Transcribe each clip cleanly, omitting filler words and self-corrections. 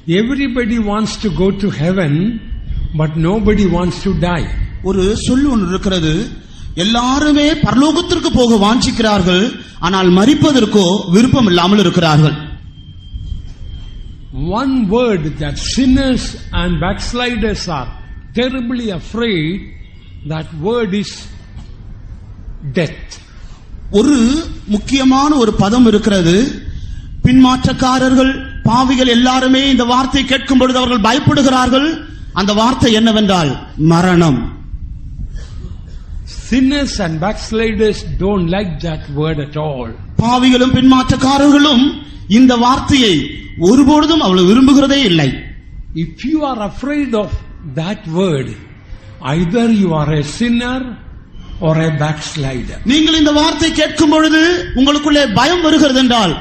Everybody wants to go to heaven, but nobody wants to die. ஒரு சொல்லு ஒன்று இருக்கிறது, எல்லாருமே பரலோகத்திற்கு போக வாஞ்சிக்கிறார்கள், ஆனால் மரிப்பதற்கோ விருப்பம் இல்லாமல் இருக்கிறார்கள். One word that sinners and backsliders are terribly afraid, that word is death. ஒரு முக்கியமான ஒரு பதம் இருக்கிறது, பின்மாற்றக்காரர்கள் பாவிகள் எல்லாருமே இந்த வார்த்தை கேட்கும் பொழுது அவர்கள் பயப்படுகிறார்கள். அந்த வார்த்தை என்னவென்றால் மரணம். Sinners and backsliders don't like that word at all. பாவிகளும் பின்மாற்றக்காரர்களும் இந்த வார்த்தையை ஒருபொழுதும் அவர்கள் விரும்புகிறதே இல்லை. If you are afraid of that word, either you are a sinner or a backslider. நீங்கள் இந்த வார்த்தை கேட்கும் பொழுது உங்களுக்குள்ளே பயம் வருகிறது என்றால்,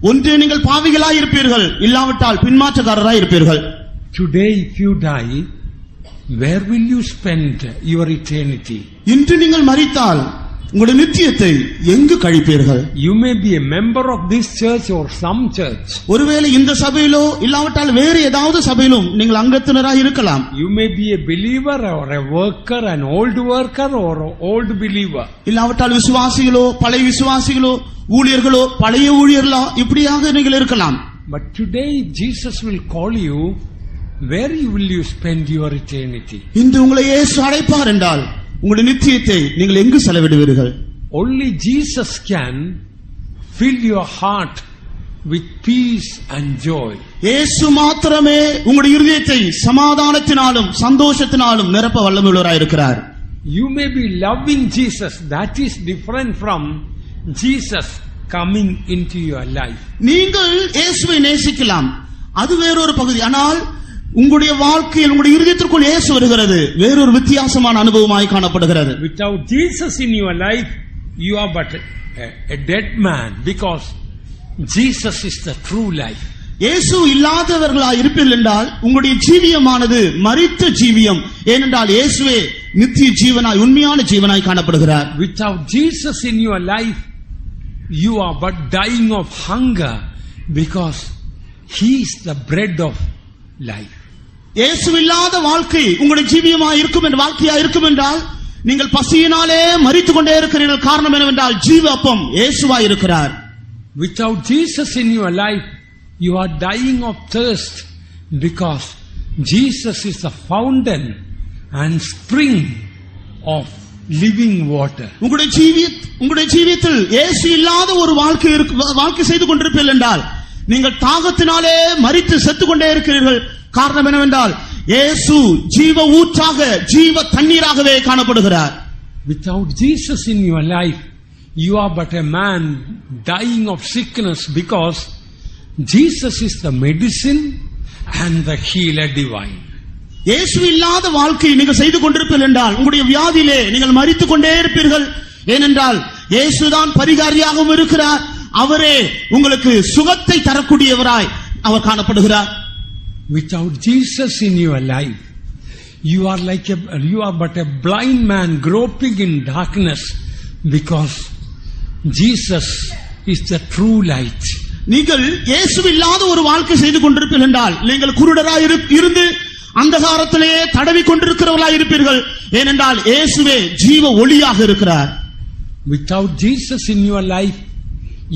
ஒன்று நீங்கள் பாவிகளாய் இருப்பீர்கள், இல்லாவிட்டால் பின்மாற்றக்காரராய் இருப்பீர்கள். Today if you die, where will you spend your eternity? இன்று நீங்கள் மரித்தால் உங்களுடைய நித்தியத்தை எங்கு கழிப்பீர்கள்? You may be a member of this church or some church. ஒருவேளை இந்த சபையிலோ இல்லாவிட்டால் வேறு ஏதாவது சபையிலும் நீங்கள் அங்கத்தினராக இருக்கலாம். You may be a believer or a worker, an old worker or an old believer. இல்லாவிட்டால் விசுவாசிகளோ பழைய விசுவாசிகளோ ஊழியர்களோ பழைய ஊழியர்களோ இப்படியாக நீங்கள் இருக்கலாம். But today Jesus will call you, where will you spend your eternity? இன்று உங்களை இயேசு அழைப்பார் என்றால் உங்களுடைய நித்தியத்தை நீங்கள் எங்கு செலவிடுவீர்கள்? Only Jesus can fill your heart with peace and joy. இயேசு மாத்திரமே உங்களுடைய இதயத்தை சமாதானத்தினாலும் சந்தோஷத்தினாலும் நிரப்ப வல்லமையுள்ளவராய் இருக்கிறார். You may be loving Jesus, that is different from Jesus coming into your life. நீங்கள் இயேசுவை நேசிக்கலாம், அது வேறொரு பகுதி. ஆனால் உங்களுடைய வாழ்க்கையில் உங்களுடைய இதயத்திற்குள் இயேசு வருகிறது, வேறொரு வித்தியாசமான அனுபவமாய் காணப்படுகிறது. Without Jesus in your life, you are but a dead man, because Jesus is the true life. இயேசு இல்லாதவர்களாய் இருப்பீர்கள் என்றால் உங்களுடைய ஜீவியமானது மரித்த ஜீவியம். ஏனென்றால் இயேசுவே நித்திய ஜீவனாய் உண்மையான ஜீவனாய் காணப்படுகிறார். Without Jesus in your life, you are but dying of hunger, because He is the bread of life. இயேசு இல்லாத வாழ்க்கை உங்களுடைய ஜீவியமாய் இருக்கும் என்ற வாழ்க்கையாய் இருக்கும் என்றால் நீங்கள் பசியினாலே மரித்துக் கொண்டே இருக்கிறீர்கள். காரணம் என்னவென்றால் ஜீவ அப்பம் இயேசுவாய் இருக்கிறார். Without Jesus in your life, you are dying of thirst, because Jesus is the fountain and spring of living water. உங்களுடைய ஜீவியத்தில் இயேசு இல்லாத ஒரு வாழ்க்கை செய்து கொண்டிருப்பீர்கள் என்றால் நீங்கள் தாகத்தினாலே மரித்து செத்துக் கொண்டே இருக்கிறீர்கள். காரணம் என்னவென்றால் இயேசு ஜீவ ஊற்றாக ஜீவ தண்ணீராகவே காணப்படுகிறார். Without Jesus in your life, you are but a man dying of sickness, because Jesus is the medicine and the healer divine. இயேசு இல்லாத வாழ்க்கை நீங்கள் செய்து கொண்டிருப்பீர்கள் என்றால் உங்களுடைய வியாதியிலே நீங்கள் மரித்துக் கொண்டே இருப்பீர்கள். ஏனென்றால் இயேசுதான் பரிகாரியாகவும் இருக்கிறார், அவரே உங்களுக்கு சுகத்தை தரக்கூடியவராய் அவர் காணப்படுகிறார். Without Jesus in your life, you are but a blind man groping in darkness, because Jesus is the true light. நீங்கள் இயேசு இல்லாத ஒரு வாழ்க்கை செய்து கொண்டிருப்பீர்கள் என்றால் நீங்கள் குருடராய் இருந்து அந்தகாரத்திலே தடவி கொண்டிருக்கிறவர்களாய் இருப்பீர்கள். ஏனென்றால் இயேசுவே ஜீவ ஒளியாக இருக்கிறார். Without Jesus in your life,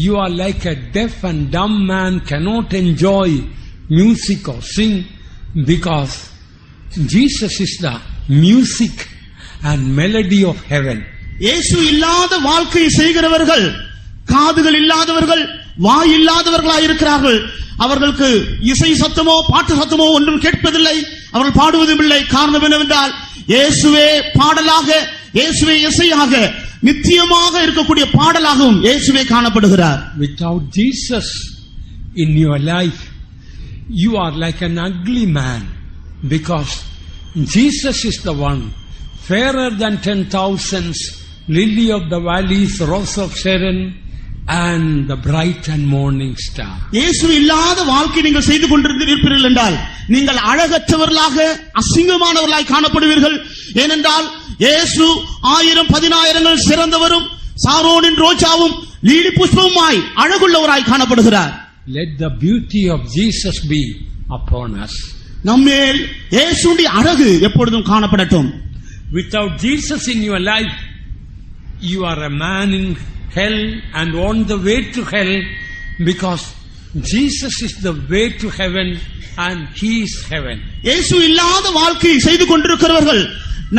you are like a deaf and dumb man cannot enjoy music or sing, because Jesus is the music and melody of heaven. இயேசு இல்லாத வாழ்க்கை செய்கிறவர்கள் காதுகள் இல்லாதவர்கள், வாய் இல்லாதவர்களாய் இருக்கிறார்கள். அவர்களுக்கு இசை சத்தமோ பாட்டு சத்தமோ ஒன்றும் கேட்பதில்லை, அவர்கள் பாடுவதும் இல்லை. காரணம் என்னவென்றால் இயேசுவே பாடலாக, இயேசுவே இசையாக, நித்தியமாக இருக்கக்கூடிய பாடலாகவும் இயேசுவே காணப்படுகிறார். Without Jesus in your life, you are like an ugly man, because Jesus is the one fairer than 10,000s, lily of the valleys, rose of Sharon, and the bright and morning star. இயேசு இல்லாத வாழ்க்கை நீங்கள் செய்து கொண்டிருக்கிறீர்கள் என்றால் நீங்கள் அழகற்றவர்களாக அசிங்கமானவர்களாய் காணப்படுவீர்கள். ஏனென்றால் இயேசு 1000-10,000 சிறந்தவரும் சாரோனின் ரோஜாவும் லீலி புஷ்பமாய் அழகுள்ளவராய் காணப்படுகிறார். Let the beauty of Jesus be upon us. நம்மேல் இயேசுவின் அழகு எப்பொழுதும் காணப்படட்டும். Without Jesus in your life, you are a man in hell and on the way to hell, because Jesus is the way to heaven and He is heaven. இயேசு இல்லாத வாழ்க்கை செய்து கொண்டிருக்கிறவர்கள்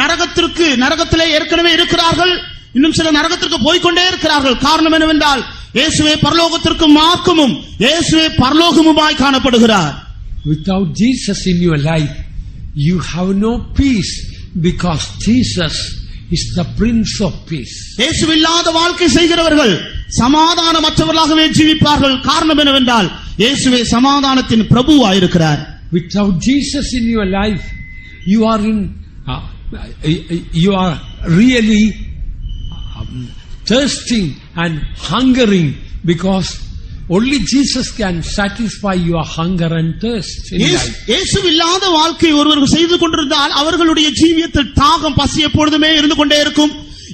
நரகத்திலே ஏற்கனவே இருக்கிறார்கள். இன்னும் சில நரகத்திற்கு போய்கொண்டே இருக்கிறார்கள். காரணம் என்னவென்றால் இயேசுவே பரலோகத்திற்கு மார்க்கமும் இயேசுவே பரலோகமுமாய் காணப்படுகிறார். Without Jesus in your life, you have no peace, because Jesus is the Prince of Peace. இயேசு இல்லாத வாழ்க்கை செய்கிறவர்கள் சமாதானமற்றவர்களாகவே ஜீவிப்பார்கள். காரணம் என்னவென்றால் இயேசுவே சமாதானத்தின் பிரபுவாய் இருக்கிறார். Without Jesus in your life, you are really thirsting and hungering, because only Jesus can satisfy your hunger and thirst in life. இயேசு இல்லாத வாழ்க்கை ஒருவர் செய்து கொண்டிருந்தால் அவர்களுடைய ஜீவியத்தில் தாகம் பசி எப்பொழுதுமே இருந்து கொண்டே இருக்கும்.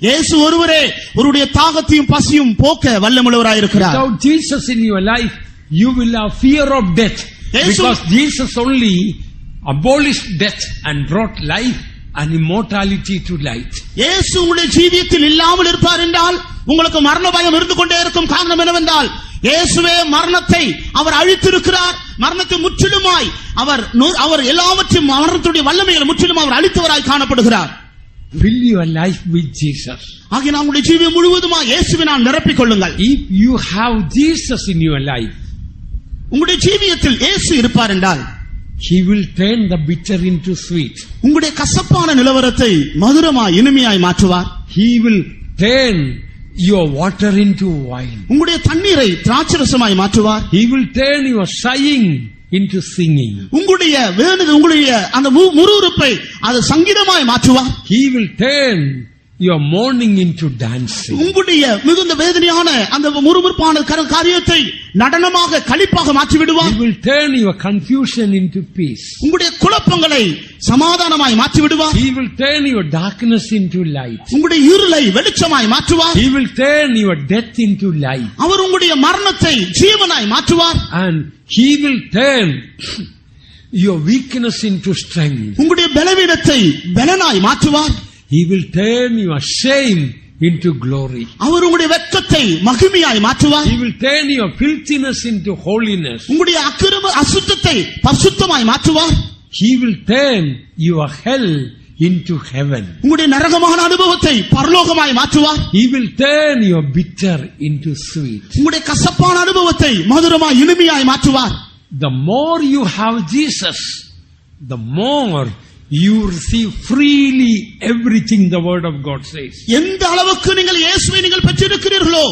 இயேசு ஒருவரே அவருடைய தாகத்தையும் பசியும் போக்க வல்லமுள்ளவராய் இருக்கிறார். Without Jesus in your life, you will have fear of death, because Jesus only abolished death and brought life and immortality to light. இயேசு உங்களுடைய ஜீவியத்தில் இல்லாமல் இருப்பார் என்றால் உங்களுக்கு மரண பயம் இருந்து கொண்டே இருக்கும். காரணம் என்னவென்றால் இயேசுவே மரணத்தை அவர் அழித்திருக்கிறார். மரணத்தை முற்றிலுமாய் அவர் எல்லாவற்றையும் மரணத்துடைய வல்லமைகளை முற்றிலும் அவர் அழித்தவராய் காணப்படுகிறார். Fill your life with Jesus. ஆகிய உங்களுடைய ஜீவியம் முழுவதுமாய் இயேசுவினால் நிரப்பிக் கொள்ளுங்கள். If you have Jesus in your life, உங்களுடைய ஜீவியத்தில் இயேசு இருப்பார் என்றால் He will turn the bitter into sweet. உங்களுடைய கசப்பான நிலவரத்தை மதுரமாய் இனிமையாய் மாற்றுவார். He will turn your water into wine. உங்களுடைய தண்ணீரை திராட்சரசமாய் மாற்றுவார். He will turn your sighing into singing. உங்களுடைய அந்த முறுமுறுப்பை அது சங்கீதமாய் மாற்றுவார். He will turn your mourning into dancing. உங்களுடைய மிகுந்த வேதனையான அந்த முறுமுறுப்பான காரியத்தை நடனமாக களிப்பாக மாற்றி விடுவார். He will turn your confusion into peace. உங்களுடைய குழப்பங்களை சமாதானமாய் மாற்றி விடுவார். He will turn your darkness into light. உங்களுடைய இருளை வெளிச்சமாய் மாற்றுவார். He will turn your death into life. அவர் உங்களுடைய மரணத்தை ஜீவனாய் மாற்றுவார். And He will turn your weakness into strength. உங்களுடைய பலவீனத்தை பலனாய் மாற்றுவார். He will turn your shame into glory. அவர் உங்களுடைய வெட்கத்தை மகிமையாய் மாற்றுவார். He will turn your filthiness into holiness. உங்களுடைய அசுத்தத்தை பரிசுத்தமாய் மாற்றுவார். He will turn your hell into heaven. உங்களுடைய நரகமான அனுபவத்தை பரலோகமாய் மாற்றுவார். He will turn your bitter into sweet. உங்களுடைய கசப்பான அனுபவத்தை மதுரமாய் இனிமையாய் மாற்றுவார். The more you have Jesus, the more you receive freely everything the word of God says. எந்த அளவுக்கு நீங்கள் இயேசுவை நீங்கள் பெற்றிருக்கிறீர்களோ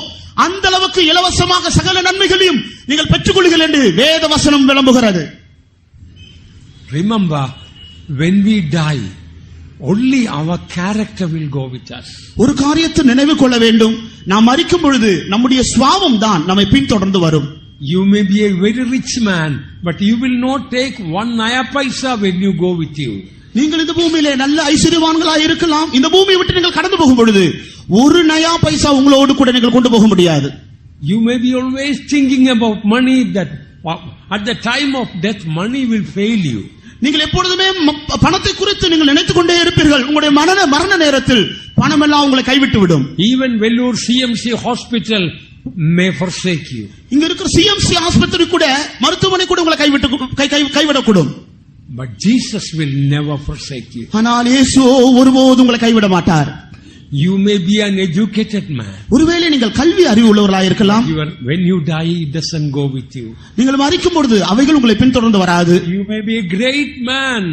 அந்த அளவுக்கு இலவசமாக சகல நன்மைகளையும் நீங்கள் பெற்றுக்கொள்ளுங்கள் என்று வேத வசனம் விளம்புகிறது. Remember, when we die, only our character will go with us. ஒரு காரியத்தை நினைவு கொள்ள வேண்டும், நாம் மரிக்கும் பொழுது நம்முடைய சுபாவம் தான் நம்மை பின்தொடர்ந்து வரும். You may be a very rich man, but you will not take one naya paisa when you go with you. நீங்கள் இந்த பூமியிலே நல்ல ஐஸ்வரியவான்களாய் இருக்கலாம். இந்த பூமியை விட்டு நீங்கள் கடந்து போகும் பொழுது ஒரு நயா பைசா உங்களோடு கூட நீங்கள் கொண்டு போக முடியாது. You may be always thinking about money, that at the time of death money will fail you. நீங்கள் எப்பொழுதுமே பணத்தை குறித்து நீங்கள் நினைத்துக் கொண்டே இருப்பீர்கள். உங்களுடைய மரண நேரத்தில் பணம் எல்லாம் உங்களை கைவிட்டு விடும். Even Vellore CMC hospital may forsake you. இங்க இருக்கிற CMC ஆஸ்பத்திரி கூட மருத்துவமனை கூட உங்களை கைவிடக்கூடும். But Jesus will never forsake you. ஆனால் இயேசு ஒருபோதும் உங்களை கைவிட மாட்டார். You may be an educated man. ஒருவேளை நீங்கள் கல்வி அறிவு உள்ளவர்களாக இருக்கலாம். When you die, it doesn't go with you. நீங்கள் மரிக்கும் பொழுது அவைகள் உங்களை பின்தொடர்ந்து வராது. You may be a great man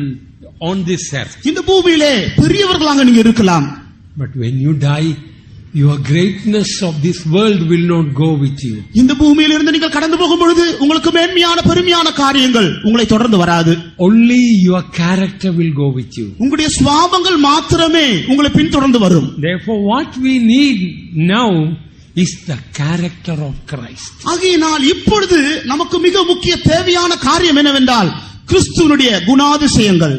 on this earth. இந்த பூமியிலே பெரியவர்களாக நீங்க இருக்கலாம். But when you die, your greatness of this world will not go with you. இந்த பூமியிலிருந்து நீங்கள் கடந்து போகும் பொழுது உங்களுக்கு மேன்மையான பெருமையான காரியங்கள் உங்களை தொடர்ந்து வராது. Only your character will go with you. உங்களுடைய சுபாவங்கள் மாத்திரமே உங்களை பின்தொடர்ந்து வரும். Therefore what we need now is the character of Christ. ஆகையினால் இப்பொழுது நமக்கு மிக முக்கிய தேவையான காரியம் என்னவென்றால் கிறிஸ்துவினுடைய குணாதிசயங்கள்.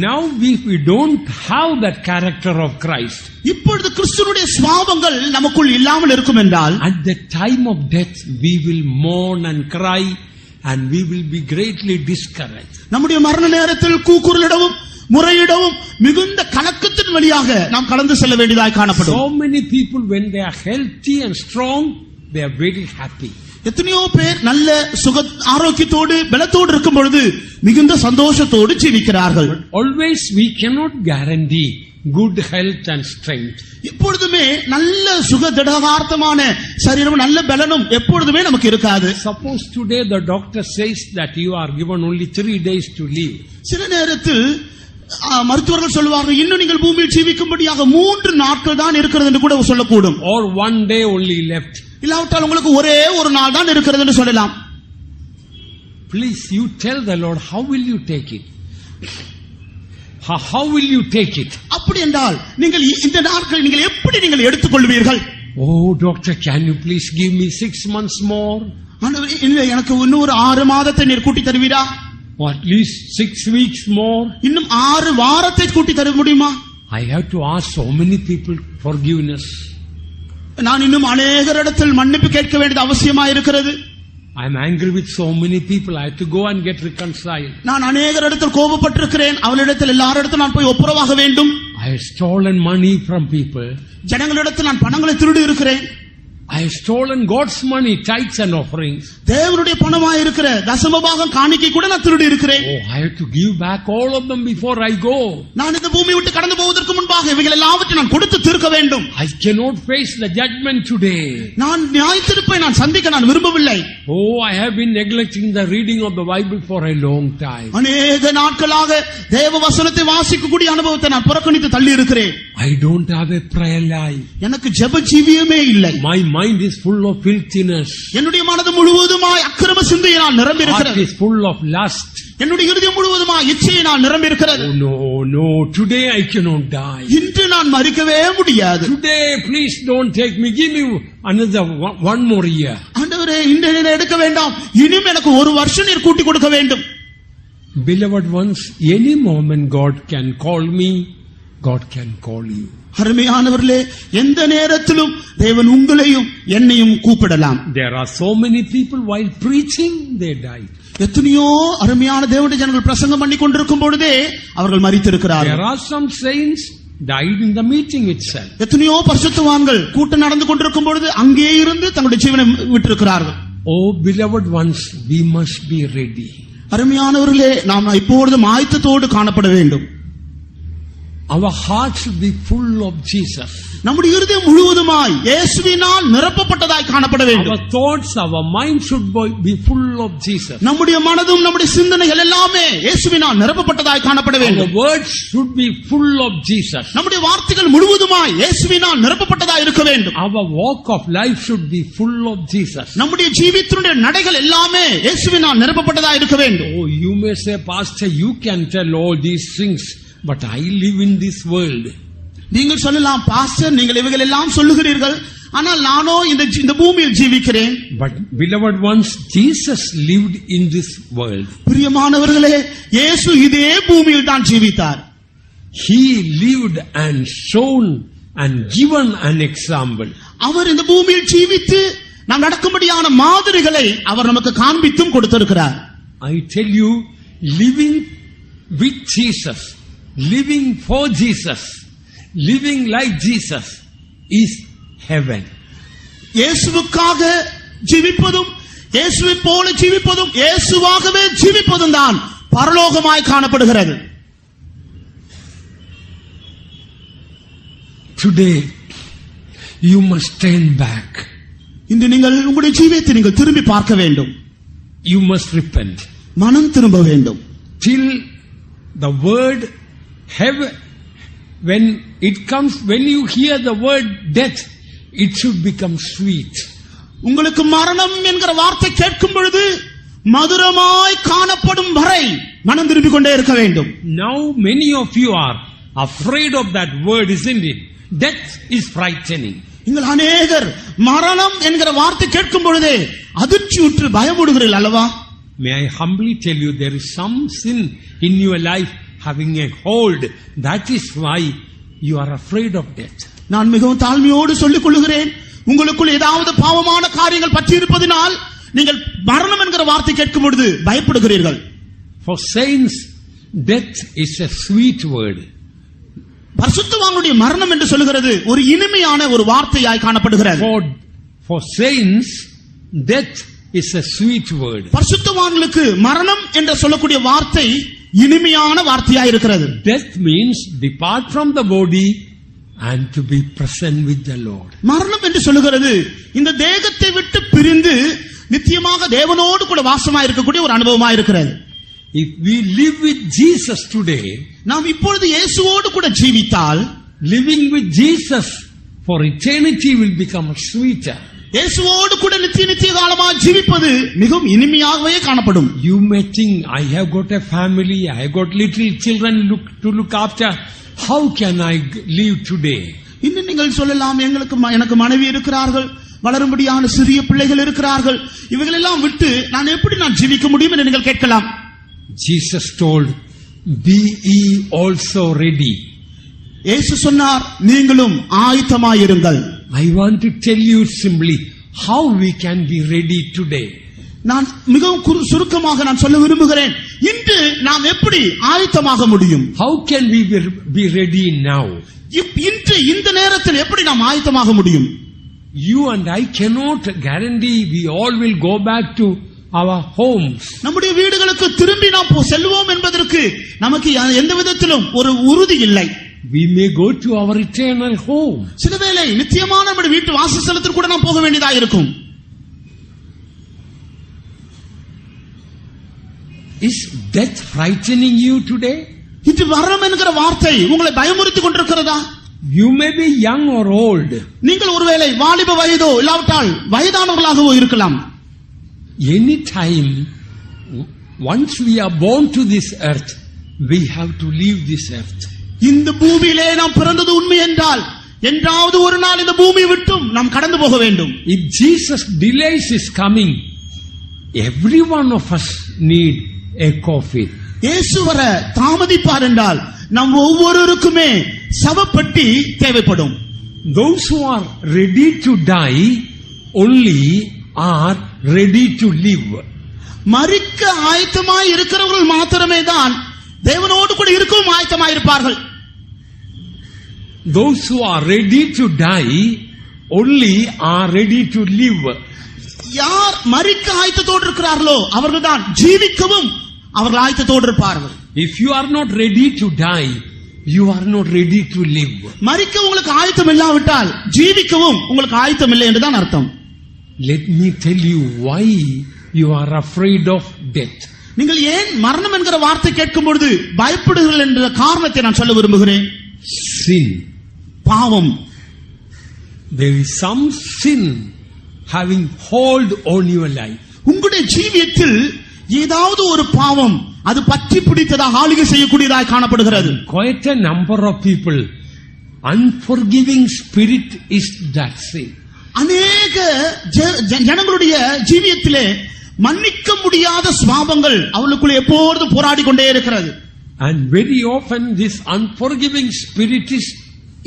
Now we don't have that character of Christ. இப்பொழுது கிறிஸ்துவினுடைய சுபாவங்கள் நமக்குள் இல்லாமல் இருக்கும் என்றால் at the time of death we will mourn and cry and we will be greatly discouraged. நம்முடைய மரண நேரத்தில் கூக்குரலிடவும் முறையிடவும் மிகுந்த கலக்கத்தின் வழியாக நாம் கடந்து செல்ல வேண்டியதாய் காணப்படும். So many people, when they are healthy and strong, they are very happy. எத்தனையோ பேர் நல்ல சுக ஆரோக்கியத்தோடு பலத்தோடு இருக்கும் பொழுது மிகுந்த சந்தோஷத்தோடு ஜீவிக்கிறார்கள். Always we cannot guarantee good health and strength. எப்பொழுதுமே நல்ல சுக திடகார்த்தமான சரீரம் நல்ல பலனும் எப்பொழுதுமே நமக்கு இருக்காது. Suppose today the doctor says that you are given only 3 days to live. சில நேரத்தில் மருத்துவர்கள் சொல்வார்கள் இன்னும் நீங்கள் பூமியில் ஜீவிக்கும்படியாக 3 நாட்கள் தான் இருக்கிறது என்று கூட சொல்லக்கூடும். Or 1 day only left. இல்லாவிட்டால் உங்களுக்கு ஒரே ஒரு நாள் தான் இருக்கிறது என்று சொல்லலாம். Please, you tell the Lord, how will you take it? How will you take it? அப்படி என்றால் நீங்கள் இந்த நாட்களை நீங்கள் எப்படி நீங்கள் எடுத்துக்கொள்வீர்கள்? Oh doctor, can you please give me 6 months more? எனக்கு இன்னும் ஒரு 6 மாதத்தை நீர் கூட்டி தருவீரா? Or at least 6 weeks more? இன்னும் 6 வாரத்தை கூட்டி தர முடியுமா? I have to ask so many people forgiveness. நான் இன்னும் அநேகரிடத்தில் மன்னிப்பு கேட்க வேண்டியது அவசியமா இருக்கிறது. I am angry with so many people. I have to go and get reconciled. நான் அநேகரிடத்தில் கோபப்பட்டிருக்கிறேன். அவளிடத்தில் எல்லாரிடத்தில் நான் போய் ஒப்புரவாக வேண்டும். I have stolen money from people. ஜனங்களிடத்தில் நான் பணங்களை திருடி இருக்கிறேன். I have stolen God's money, tithes and offerings. தேவனுடைய பணமாய் இருக்கிற தசமபாகம் காணிக்கை கூட நான் திருடி இருக்கிறேன். Oh, I have to give back all of them before I go. நான் இந்த பூமியை விட்டு கடந்து போவதற்கு முன்பாக இவைகள் எல்லாவற்றையும் நான் கொடுத்து தீர்க்க வேண்டும். I cannot face the judgment today. நான் நியாயத்தீர்ப்பை நான் சந்திக்க நான் விரும்பவில்லை. Oh, I have been neglecting the reading of the Bible for a long time. அநேக நாட்களாக தேவ வசனத்தை வாசிக்கக்கூடிய அனுபவத்தை நான் புறக்கணித்து தள்ளி இருக்கிறேன். I don't have a prayer life. எனக்கு ஜெப ஜீவியமே இல்லை. My mind is full of filthiness. என்னுடைய மனது முழுவதுமாய் அக்கிரம சிந்தையினால் நிரம்பி இருக்கிறது. Heart is full of lust. என்னுடைய இருதயம் முழுவதுமாய் இச்சையினால் நிரம்பி இருக்கிறது. Oh no, today I cannot die. இன்று நான் மரிக்கவே முடியாது. Today please don't take me. Give me another one more year. ஆண்டவரே இன்று என்னை எடுக்க வேண்டாம். இன்னும் எனக்கு ஒரு வருஷம் நீர் கூட்டி கொடுக்க வேண்டும். Beloved ones, any moment God can call me, God can call you. அருமையானவர்களே, எந்த நேரத்திலும் தேவன் உங்களையும் என்னையும் கூப்பிடலாம். There are so many people while preaching they died. எத்தனையோ அருமையான தேவனுடைய ஜனங்கள் பிரசங்கம் பண்ணி கொண்டிருக்கும் பொழுதே அவர்கள் மரித்திருக்கிறார்கள். There are some saints died in the meeting itself. எத்தனையோ பரிசுத்தவான்கள் கூட்டம் நடந்து கொண்டிருக்கும் பொழுது அங்கே இருந்து தங்களுடைய ஜீவனை விட்டிருக்கிறார்கள். Oh beloved ones, we must be ready. அருமையானவர்களே, நாம் இப்பொழுதும் ஆயத்தத்தோடு காணப்பட வேண்டும். Our hearts should be full of Jesus. நம்முடைய இருதயம் முழுவதுமாய் இயேசுவினால் நிரப்பப்பட்டதாய் காணப்பட வேண்டும். Our thoughts, our mind should be full of Jesus. நம்முடைய மனதும் நம்முடைய சிந்தனைகள் எல்லாமே இயேசுவினால் நிரப்பப்பட்டதாய் காணப்பட வேண்டும். Our words should be full of Jesus. நம்முடைய வார்த்தைகள் முழுவதுமாய் இயேசுவினால் நிரப்பப்பட்டதாய் இருக்க வேண்டும். Our walk of life should be full of Jesus. நம்முடைய ஜீவிதத்தினுடைய நடைகள் எல்லாமே இயேசுவினால் நிரப்பப்பட்டதாய் இருக்க வேண்டும். Oh, you may say, Pastor, you can tell all these things, but I live in this world. நீங்கள் சொல்லலாம், பாஸ்டர் நீங்கள் இவைகள் எல்லாம் சொல்லுகிறீர்கள், ஆனால் நானோ இந்த பூமியில் ஜீவிக்கிறேன். But beloved ones, Jesus lived in this world. பிரியமானவர்களே, இயேசு இதே பூமியில் தான் ஜீவித்தார். He lived and shown and given an example. அவர் இந்த பூமியில் ஜீவித்து நாம் நடக்கும்படியான மாதிரிகளை அவர் நமக்கு காண்பித்தும் கொடுத்திருக்கிறார். I tell you, living with Jesus, living for Jesus, living like Jesus is heaven. இயேசுவுக்காக ஜீவிப்பதும் இயேசுவை போல ஜீவிப்பதும் இயேசுவாகவே ஜீவிப்பதும் தான் பரலோகமாய் காணப்படுகிறது. Today you must turn back. இன்று நீங்கள் உங்களுடைய ஜீவியத்தை நீங்கள் திரும்பி பார்க்க வேண்டும். You must repent. மனம் திரும்ப வேண்டும். Till the word heaven, when it comes, when you hear the word death, it should become sweet. உங்களுக்கு மரணம் என்கிற வார்த்தை கேட்கும் பொழுது மதுரமாய் காணப்படும் வரை மனம் திரும்பிக் கொண்டே இருக்க வேண்டும். Now many of you are afraid of that word, isn't it? Death is frightening. நீங்கள் அநேகர் மரணம் என்கிற வார்த்தை கேட்கும் பொழுதே அதிர்ச்சியுற்று பயப்படுகிறீர்கள் அல்லவா? May I humbly tell you, there is some sin in your life having a hold. That is why you are afraid of death. நான் மிகவும் தாழ்மையோடு சொல்லிக் கொள்கிறேன், உங்களுக்குள் ஏதாவது பாவமான காரியங்கள் பற்றி இருப்பதினால் நீங்கள் மரணம் என்கிற வார்த்தை கேட்கும் பொழுது பயப்படுகிறீர்கள். For saints, death is a sweet word. பரிசுத்தவான்களுடைய மரணம் என்று சொல்லுகிறது ஒரு இனிமையான ஒரு வார்த்தையாய் காணப்படுகிறது. For saints, death is a sweet word. பரிசுத்தவான்களுக்கு மரணம் என்று சொல்லக்கூடிய வார்த்தை இனிமையான வார்த்தையாய் இருக்கிறது. Death means depart from the body and to be present with the Lord. மரணம் என்று சொல்லுகிறது இந்த தேகத்தை விட்டு பிரிந்து நித்தியமாக தேவனோடு கூட வாசமாய் இருக்கக்கூடிய ஒரு அனுபவமாய் இருக்கிறது. If we live with Jesus today, நாம் இப்பொழுது இயேசுவோடு கூட ஜீவித்தால், living with Jesus for eternity will become sweeter. இயேசுவோடு கூட நித்திய காலமாக ஜீவிப்பது மிகவும் இனிமையாகவே காணப்படும். You may think, I have got a family, I have got little children to look after. How can I live today? இன்னும் நீங்கள் சொல்லலாம், எனக்கு மனைவி இருக்கிறார்கள், வளரும்படியான சிறிய பிள்ளைகள் இருக்கிறார்கள், இவைகளெல்லாம் விட்டு நான் ஜீவிக்க முடியும் என்று நீங்கள் கேட்கலாம். Jesus told, be ye also ready. இயேசு சொன்னார், நீங்களும் ஆயத்தமாயிருங்கள். I want to tell you simply how we can be ready today. நான் மிகவும் சுருக்கமாக நான் சொல்ல விரும்புகிறேன், இன்று நாம் எப்படி ஆயத்தமாக முடியும்? How can we be ready now? இன்று இந்த நேரத்தில் எப்படி நாம் ஆயத்தமாக முடியும்? You and I cannot guarantee we all will go back to our homes. நம்முடைய வீடுகளுக்கு திரும்பி நாம் செல்வோம் என்பதற்கு நமக்கு எந்த விதத்திலும் ஒரு உறுதி இல்லை. We may go to our eternal home. சிலவேளை நித்தியமான நம்முடைய வீட்டு வாசஸ்தலத்திற்கு கூட நாம் போக வேண்டியதாக இருக்கும். Is death frightening you today? இது மரணம் என்கிற வார்த்தை உங்களை பயமுறுத்திக் கொண்டிருக்கிறதா? You may be young or old. நீங்கள் ஒருவேளை வாலிப வயதோ இல்லாவிட்டால் வயதானவர்களாகவோ இருக்கலாம். Any time, once we are born to this earth, we have to leave this earth. இந்த பூமியிலே நாம் பிறந்தது உண்மை என்றால் என்றாவது ஒரு நாள் இந்த பூமியை விட்டும் நாம் கடந்து போக வேண்டும். If Jesus delays his coming, every one of us need a coffin. இயேசு வர தாமதிப்பார் என்றால் நம் ஒவ்வொருவருக்குமே சவப்பெட்டி தேவைப்படும். Those who are ready to die only are ready to live. மரிக்க ஆயத்தமாய் இருக்கிறவர்கள் மாத்திரமே தான் தேவனோடு கூட இருக்கவும் ஆயத்தமாய் இருப்பார்கள். Those who are ready to die only are ready to live. யார் மரிக்க ஆயத்தத்தோடு இருக்கிறார்களோ அவர்கள் தான் ஜீவிக்கவும் அவர்கள் ஆயத்தத்தோடு இருப்பார்கள். If you are not ready to die, you are not ready to live. மரிக்க உங்களுக்கு ஆயத்தம் இல்லாவிட்டால் ஜீவிக்கவும் உங்களுக்கு ஆயத்தம் இல்லை என்றுதான் அர்த்தம். Let me tell you why you are afraid of death. நீங்கள் ஏன் மரணம் என்கிற வார்த்தை கேட்கும் பொழுது பயப்படுகிறீர்கள் என்ற காரணத்தை நான் சொல்ல விரும்புகிறேன். Sin. பாவம். There is some sin having hold on your life. உங்களுடைய ஜீவியத்தில் ஏதாவது ஒரு பாவம் அது பற்றி பிடித்ததாக ஆளுகை செய்யக்கூடியதாக காணப்படுகிறது. Quite a number of people, unforgiving spirit is that sin. அநேக ஜனங்களுடைய ஜீவியத்திலே மன்னிக்க முடியாத சுபாவங்கள் அவளுக்குள்ள எப்போதும் போராடி கொண்டே இருக்கிறது. And very often this unforgiving spirit is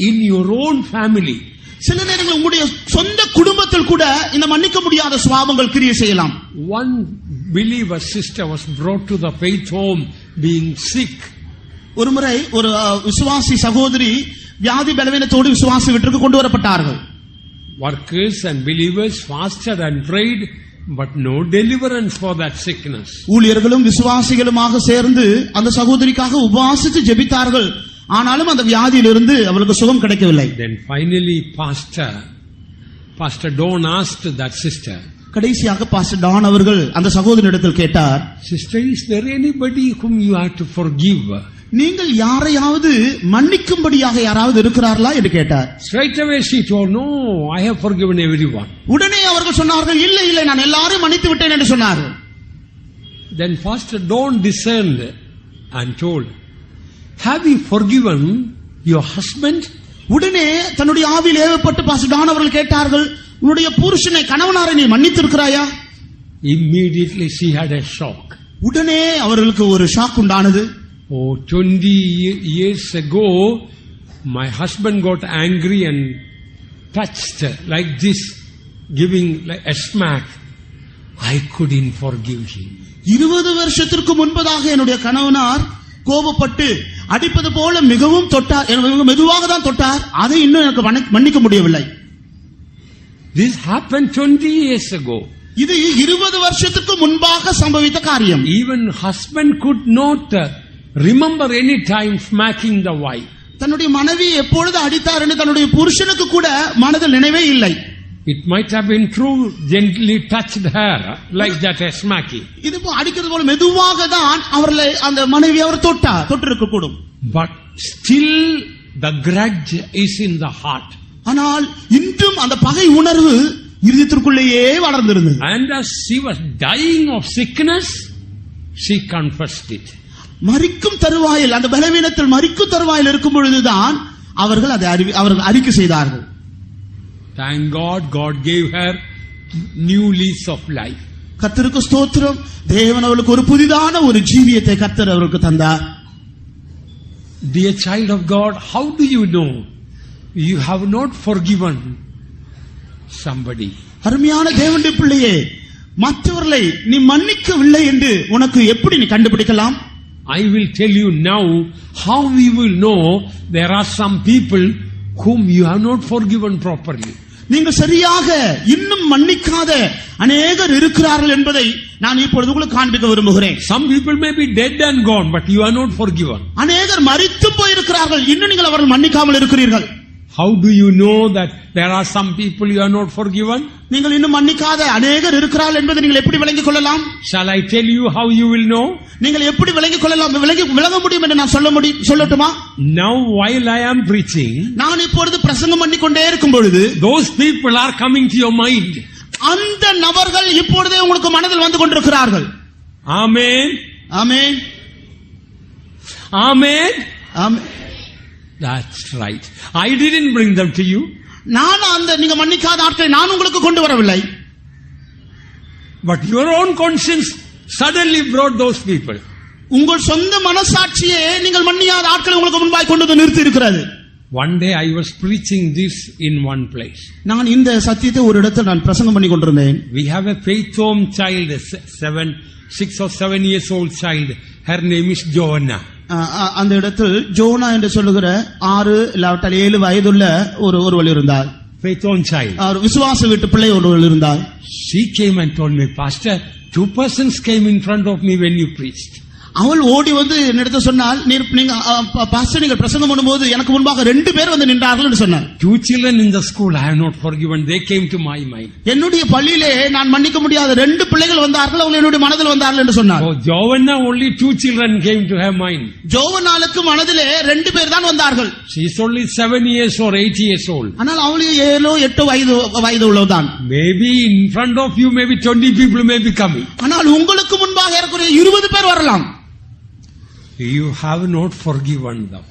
in your own family. சில நேரங்களில் உங்களுடைய சொந்த குடும்பத்தில் கூட இந்த மன்னிக்க முடியாத சுபாவங்கள் கிரியை செய்யலாம். One believer sister was brought to the faith home being sick. ஒருமுறை ஒரு விசுவாசி சகோதரி வியாதி பலவீனத்தோடு விசுவாசி வீட்டிற்கு கொண்டு வரப்பட்டார்கள். Workers and believers fasted and prayed, but no deliverance for that sickness. ஊழியர்களும் விசுவாசிகளுமாக சேர்ந்து அந்த சகோதரிக்காக உபவாசித்து ஜெபித்தார்கள். ஆனாலும் அந்த வியாதியிலிருந்து அவளுக்கு சுகம் கிடைக்கவில்லை. Then finally Pastor Don asked that sister. கடைசியாக பாஸ்டர் டான் அவர்கள் அந்த சகோதரியிடத்தில் கேட்டார், Sister, is there anybody whom you have to forgive? நீங்கள் யாரையாவது மன்னிக்கும்படியாக யாராவது இருக்கிறார்களா என்று கேட்டார். Straight away she told, no, I have forgiven everyone. உடனே அவர்கள் சொன்னார்கள், இல்லை இல்லை நான் எல்லாரையும் மன்னித்து விட்டேன் என்று சொன்னார்கள். Then Pastor Don discerned and told, have you forgiven your husband? உடனே தன்னுடைய ஆவியில் ஏவப்பட்டு பாஸ்டர் டான் அவர்கள் கேட்டார்கள், உன்னுடைய புருஷனை கணவனாரை நீ மன்னித்திருக்கிறாயா? Immediately she had a shock. உடனே அவர்களுக்கு ஒரு ஷாக் உண்டானது. Oh, 20 years ago, my husband got angry and touched like this, giving like a smack. I couldn't forgive him. 20 வருஷத்திற்கு முன்பதாக என்னுடைய கணவனார் கோபப்பட்டு அடிப்பது போல மிகவும் தொட்டார், மெதுவாக தான் தொட்டார், அதை இன்னும் எனக்கு மன்னிக்க முடியவில்லை. This happened 20 years ago. இது 20 வருஷத்துக்கு முன்பாக சம்பவித்த காரியம். Even husband could not remember any time smacking the wife. தன்னுடைய மனைவி எப்பொழுது அடித்தார் என்று தன்னுடைய புருஷனுக்கு கூட மனதில் நினைவே இல்லை. It might have been true, gently touched her like that, a smacking. இது அடிக்கிறது போல மெதுவாக தான் அவர்களை அந்த மனைவி அவர் தொட்டிருக்க கூடும். But still the grudge is in the heart. ஆனால் இன்றும் அந்த பகை உணர்வு இருதயத்திற்குள்ளேயே வளர்ந்திருந்தது. And as she was dying of sickness, she confessed it. மரிக்கும் தருவாயில், அந்த பலவீனத்தில் மரிக்கும் தருவாயில் இருக்கும் பொழுதுதான் அவர்கள் அறிக்கை செய்தார்கள். Thank God, God gave her new lease of life. கர்த்தருக்கு ஸ்தோத்திரம், தேவன் அவளுக்கு ஒரு புதிதான ஒரு ஜீவியத்தை கர்த்தர் அவருக்கு தந்தார். Dear child of God, how do you know you have not forgiven somebody? அருமையான தேவனுடைய பிள்ளையே, மற்றவர்களை நீ மன்னிக்கவில்லை என்று உனக்கு எப்படி நீ கண்டுபிடிக்கலாம்? I will tell you now how we will know there are some people whom you have not forgiven properly. நீங்கள் சரியாக இன்னும் மன்னிக்காத அநேகர் இருக்கிறார்கள் என்பதை நான் இப்பொழுது உங்களுக்கு காண்பிக்க விரும்புகிறேன். Some people may be dead and gone, but you are not forgiven. அநேகர் மரித்து போயிருக்கிறார்கள், இன்னும் நீங்கள் அவர்கள் மன்னிக்காமல் இருக்கிறீர்கள். How do you know that there are some people you are not forgiven? நீங்கள் இன்னும் மன்னிக்காத அநேகர் இருக்கிறார்கள் என்பதை நீங்கள் எப்படி விளங்கிக் கொள்ளலாம்? Shall I tell you how you will know? நீங்கள் எப்படி விளங்கிக் கொள்ளலாம், விளங்க முடியும் என்று நான் சொல்லட்டுமா? Now while I am preaching, நான் இப்பொழுது பிரசங்கம் பண்ணிக்கொண்டே இருக்கும் பொழுது those people are coming to your mind. அந்த நபர்கள் இப்பொழுதே உங்களுக்கு மனதில் வந்து கொண்டிருக்கிறார்கள். Amen. Amen. Amen. Amen. That's right. I didn't bring them to you. நான் அந்த நீங்க மன்னிக்காத ஆட்களை நான் உங்களுக்கு கொண்டு வரவில்லை. But your own conscience suddenly brought those people. உங்கள் சொந்த மனசாட்சியே நீங்கள் மன்னியாத ஆட்களை உங்களுக்கு முன்பாய் கொண்டு வந்து நிறுத்தி இருக்கிறது. One day I was preaching this in one place. நான் இந்த சத்தியத்தை ஒரு இடத்தில் நான் பிரசங்கம் பண்ணி கொண்டிருந்தேன். We have a faith home child, 6 or 7 years old child. Her name is Joanna. அந்த இடத்தில் ஜோனா என்று சொல்லுகிற 6 இல்லாவிட்டால் 7 வயதுள்ள ஒருவர் இருந்தார். Faith home child. விசுவாச வீட்டு பிள்ளை ஒருவர் இருந்தார். She came and told me, Pastor, 2 persons came in front of me when you preached. அவள் ஓடி வந்து என்னிடத்தில் சொன்னால், நீங்க பாஸ்டர் நீங்கள் பிரசங்கம் பண்ணும்போது எனக்கு முன்பாக 2 பேர் வந்து நின்றார்கள் என்று சொன்னார். 2 children in the school I have not forgiven, they came to my mind. என்னுடைய பள்ளியிலே நான் மன்னிக்க முடியாத 2 பிள்ளைகள் வந்தார்கள், அவங்க என்னுடைய மனதில் வந்தார்கள் என்று சொன்னார். Oh, Joanna, only 2 children came to her mind. ஜோவனாளுக்கு மனதிலே 2 பேர் தான் வந்தார்கள். She is only 7 years or 8 years old. ஆனால் அவளுக்கு 7 8 வயது உள்ளவதான். Maybe in front of you maybe 20 people may be coming. ஆனால் உங்களுக்கு முன்பாக ஏறக்குறைய 20 பேர் வரலாம். You have not forgiven them.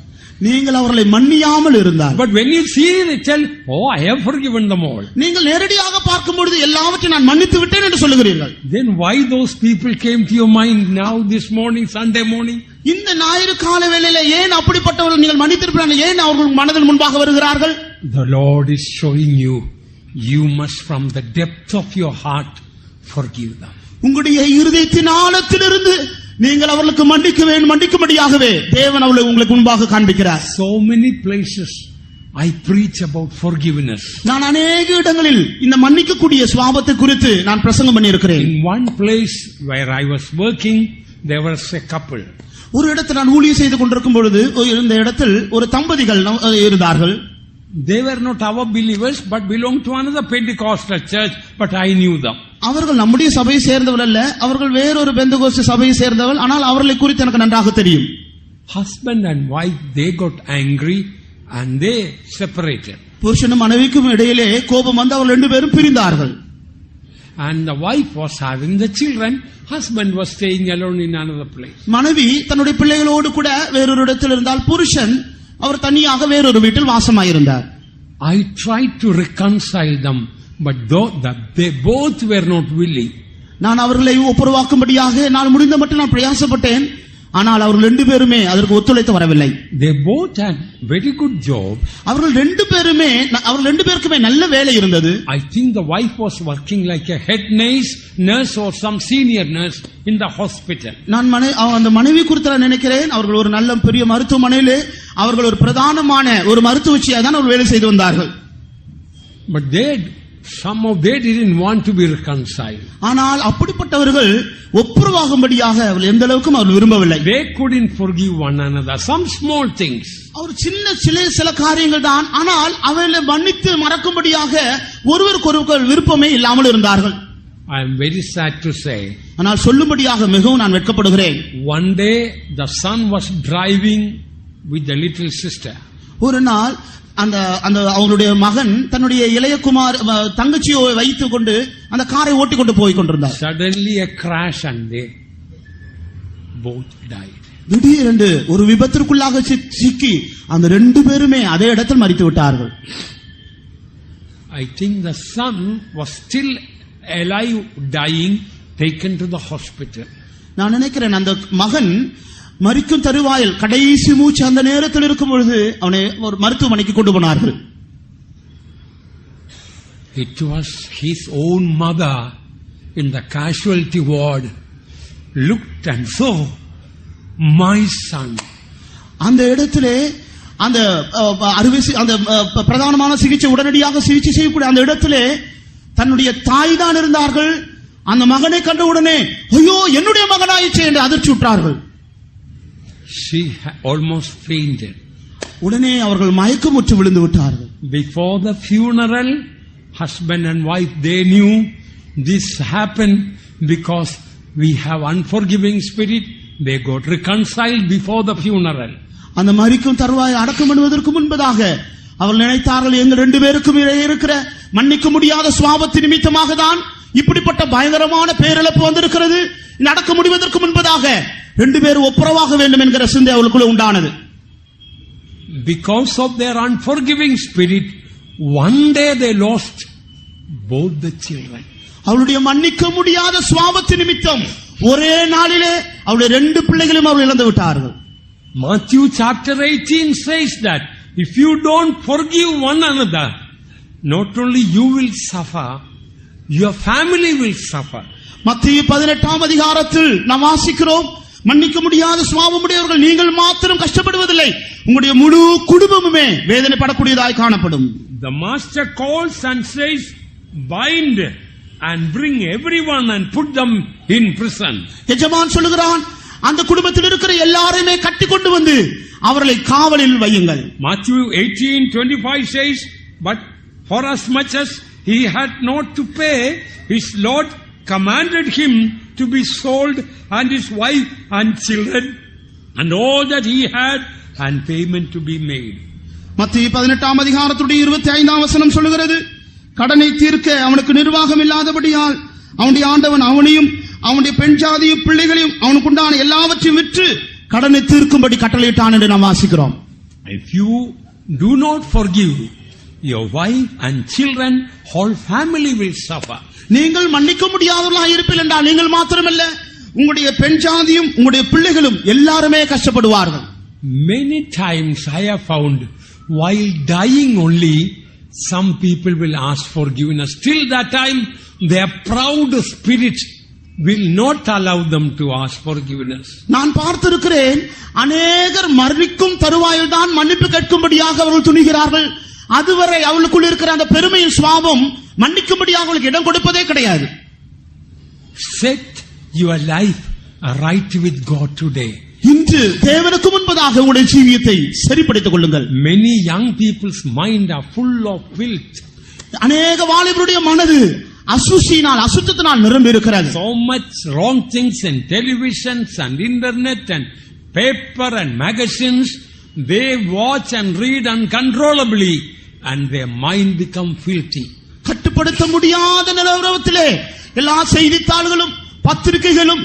நீங்கள் அவர்களை மன்னியாமல் இருந்தால். But when you see they tell, oh, I have forgiven them all. நீங்கள் நேரடியாக பார்க்கும் பொழுது எல்லாவற்றையும் நான் மன்னித்து விட்டேன் என்று சொல்லுகிறீர்கள். Then why those people came to your mind now this morning, Sunday morning? இந்த ஞாயிறு காலை வேளையிலே ஏன் அப்படிப்பட்டவர்கள் நீங்கள் மன்னித்திருக்கிறார்கள், ஏன் அவர்கள் மனதில் முன்பாக வருகிறார்கள்? The Lord is showing you, you must from the depth of your heart forgive them. உங்களுடைய இருதயத்தின் ஆழத்திலிருந்து நீங்கள் அவர்களுக்கு மன்னிக்கும்படியாகவே தேவன் அவளை உங்களுக்கு முன்பாக காண்பிக்கிறார். So many places I preach about forgiveness. நான் अनेक இடங்களில் இந்த மன்னிக்கக்கூடிய சுபாவத்தை குறித்து நான் பிரசங்கம் பண்ணி இருக்கிறேன். In one place where I was working, there was a couple. ஒரு இடத்தில் நான் ஊழியம் செய்து கொண்டிருக்கும் பொழுது இந்த இடத்தில் ஒரு தம்பதிகள் இருந்தார்கள். They were not our believers but belonged to another Pentecostal church, but I knew them. அவர்கள் நம்முடைய சபையை சேர்ந்தவர்கள் அல்ல, அவர்கள் வேறொரு பெந்தகோஸ்து சபையை சேர்ந்தவர்கள், ஆனால் அவர்களை குறித்து எனக்கு நன்றாக தெரியும். Husband and wife, they got angry and they separated. புருஷனும் மனைவிக்கும் இடையிலே கோபம் வந்து அவர்கள் 2 பேரும் பிரிந்தார்கள். And the wife was having the children, husband was staying alone in another place. மனைவி தன்னுடைய பிள்ளைகளோடு கூட வேறொரு இடத்தில் இருந்தால், புருஷன் அவர் தனியாக வேறொரு வீட்டில் வாசமாயிருந்தார். I tried to reconcile them, but they both were not willing. நான் அவர்களை ஒப்புரவாக்கும்படியாக நான் முடிந்த மட்டும் நான் பிரயாசப்பட்டேன். ஆனால் அவர்கள் ரெண்டு பேருமே அதற்கு ஒத்துழைத்து வரவில்லை. They both had very good job. அவர்கள் ரெண்டு பேருக்குமே நல்ல வேலை இருந்தது. I think the wife was working like a head nurse or some senior nurse in the hospital. நான் அந்த மனைவி குறித்து நினைக்கிறேன், அவர்கள் ஒரு நல்ல பெரிய மருத்துவமனையிலே அவர்கள் ஒரு பிரதானமான ஒரு மருத்துவச்சியாக தான் அவர்கள் வேலை செய்து வந்தார்கள். But somehow they didn't want to be reconciled. ஆனால் அப்படிப்பட்டவர்கள் ஒப்புரவாகும்படியாக அவர்கள் எந்த அளவுக்கு அவர்கள் விரும்பவில்லை. They couldn't forgive one another. Some small things. அவர் சில காரியங்கள் தான், ஆனால் அவைகளை மன்னித்து மறக்கும்படியாக ஒருவருக்கொருவர் விருப்பமே இல்லாமல் இருந்தார்கள். I am very sad to say. ஆனால் சொல்லும்படியாக மிகவும் நான் வெட்கப்படுகிறேன். One day the son was driving with the little sister. ஒரு நாள் அந்த அவங்களுடைய மகன் தன்னுடைய இளைய தங்கச்சியை வைத்துக் கொண்டு அந்த காரை ஓட்டிக் கொண்டு போய் கொண்டிருந்தார். Suddenly a crash and they both died. திடீரென்று ஒரு விபத்திற்குள்ளாக சிக்கி அந்த ரெண்டு பேருமே அதே இடத்தில் மரித்து விட்டார்கள். I think the son was still alive, dying, taken to the hospital. நான் நினைக்கிறேன் அந்த மகன் மரிக்கும் தருவாயில் கடைசி மூச்சு அந்த நேரத்தில் இருக்கும் பொழுது அவனை ஒரு மருத்துவமனைக்கு கொண்டு போனார்கள். It was his own mother in the casualty ward looked and saw my son. அந்த இடத்திலே அந்த அந்த பிரதானமான சிகிச்சை உடனடியாக சிகிச்சை செய்யக்கூடிய அந்த இடத்திலே தன்னுடைய தாய் தான் இருந்தார்கள். அந்த மகனை கண்டவுடனே ஐயோ என்னுடைய மகனாயிற்று என்று அதிர்ச்சியுற்றார்கள். She almost fainted. உடனே அவர்கள் மயக்கமுற்று விழுந்து விட்டார்கள். Before the funeral, husband and wife, they knew this happened because we have unforgiving spirit. They got reconciled before the funeral. அந்த மரிக்கும் தருவாய் அடக்கம் பண்ணுவதற்கு முன்பதாக அவர்கள் நினைத்தார்கள் எங்கள் ரெண்டு பேருக்கும் இடையே இருக்கிற மன்னிக்க முடியாத சுபாவத்தின் நிமித்தமாக தான் இப்படிப்பட்ட பயங்கரமான பேரிழப்பு வந்திருக்கிறது. நடக்க முடிவதற்கு முன்பதாக ரெண்டு பேரும் ஒப்புரவாக வேண்டும் என்கிற சிந்தை அவளுக்குள்ள உண்டானது. Because of their unforgiving spirit, one day they lost both the children. அவளுடைய மன்னிக்க முடியாத சுபாவத்தின் நிமித்தம் ஒரே நாளிலே அவளுடைய ரெண்டு பிள்ளைகளையும் அவர்கள் இழந்து விட்டார்கள். Matthew chapter 18 says that if you don't forgive one another, not only you will suffer, your family will suffer. மத்தேயு 18 அதிகாரத்தில் நாம் வாசிக்கிறோம், மன்னிக்க முடியாத சுபாவமுடையவர்கள் நீங்கள் மாத்திரம் கஷ்டப்படுவதில்லை, உங்களுடைய முழு குடும்பமுமே வேதனைப்படக்கூடியதாய் காணப்படும். The master calls and says, bind and bring everyone and put them in prison. எஜமான் சொல்லுகிறான், அந்த குடும்பத்தில் இருக்கிற எல்லாரையுமே கட்டி கொண்டு வந்து அவர்களை காவலில் வையுங்கள். Matthew 18:25 says, but for as much as he had not to pay, his Lord commanded him to be sold and his wife and children and all that he had and payment to be made. மத்தேயு 18 அதிகாரத்துடைய 25 வசனம் சொல்லுகிறது, கடனை தீர்க்க அவனுக்கு நிர்வாகம் இல்லாதபடியால் அவனுடைய ஆண்டவன் அவனையும் அவனுடைய பெண் ஜாதியும் பிள்ளைகளையும் அவனுக்கு உண்டான எல்லாவற்றையும் விற்று கடனை தீர்க்கும்படி கட்டளையிட்டான் என்று நாம் வாசிக்கிறோம். If you do not forgive your wife and children, whole family will suffer. நீங்கள் மன்னிக்க முடியாதவர்களாக இருப்பீர்கள் என்றால் நீங்கள் மாத்திரமல்ல, உங்களுடைய பெண் ஜாதியும் உங்களுடைய பிள்ளைகளும் எல்லாருமே கஷ்டப்படுவார்கள். Many times I have found while dying only some people will ask forgiveness. Till that time their proud spirit will not allow them to ask forgiveness. நான் பார்த்திருக்கிறேன், அநேகர் மரிக்கும் தருவாயில் தான் மன்னிப்பு கேட்கும்படியாக அவர்கள் துணிகிறார்கள். அதுவரை அவளுக்குள் இருக்கிற அந்த பெருமையின் சுபாவம் மன்னிக்கும்படியாக அவளுக்கு இடம் கொடுப்பதே கிடையாது. Set your life right with God today. இன்று தேவனுக்கு முன்பதாக உங்களுடைய ஜீவியத்தை சரிப்படுத்திக் கொள்ளுங்கள். Many young people's mind are full of filth. அநேக வாலிபருடைய மனது அசுசியினால் அசுத்தத்தினால் நிரம்பி இருக்கிறது. So much wrong things in televisions and internet and paper and magazines, they watch and read uncontrollably and their mind become filthy. கட்டுப்படுத்த முடியாத நிலவரத்திலே எல்லா செய்தித்தாள்களும் பத்திரிகைகளும்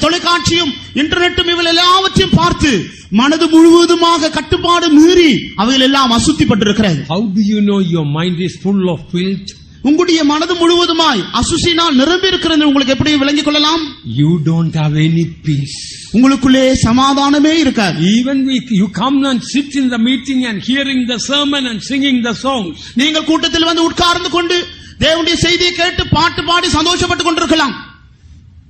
தொலைக்காட்சியும் இன்டர்நெட்டும் இவள் எல்லாவற்றையும் பார்த்து மனது முழுவதுமாக கட்டுப்பாடு மீறி அவைகள் எல்லாம் அசுத்திப்பட்டிருக்கிறது. How do you know your mind is full of filth? உங்களுடைய மனது முழுவதுமாய் அசுசினால் நிரம்பி இருக்கிறது உங்களுக்கு எப்படி விளங்கிக் கொள்ளலாம்? You don't have any peace. உங்களுக்குள்ளே சமாதானமே இருக்காது. Even if you come and sit in the meeting and hearing the sermon and singing the songs, நீங்கள் கூட்டத்தில் வந்து உட்கார்ந்து கொண்டு தேவனுடைய செய்தியை கேட்டு பாட்டு பாடி சந்தோஷப்பட்டுக் கொண்டிருக்கலாம்.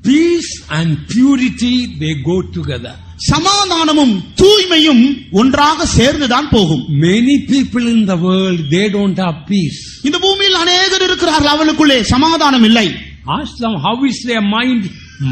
peace and purity, they go together. சமாதானமும் தூய்மையும் ஒன்றாக சேர்ந்துதான் போகும். Many people in the world, they don't have peace. இந்த பூமியில் அநேகர் இருக்கிறார்கள், அவர்களுக்குள்ளே சமாதானம் இல்லை. Ask them, how is their mind?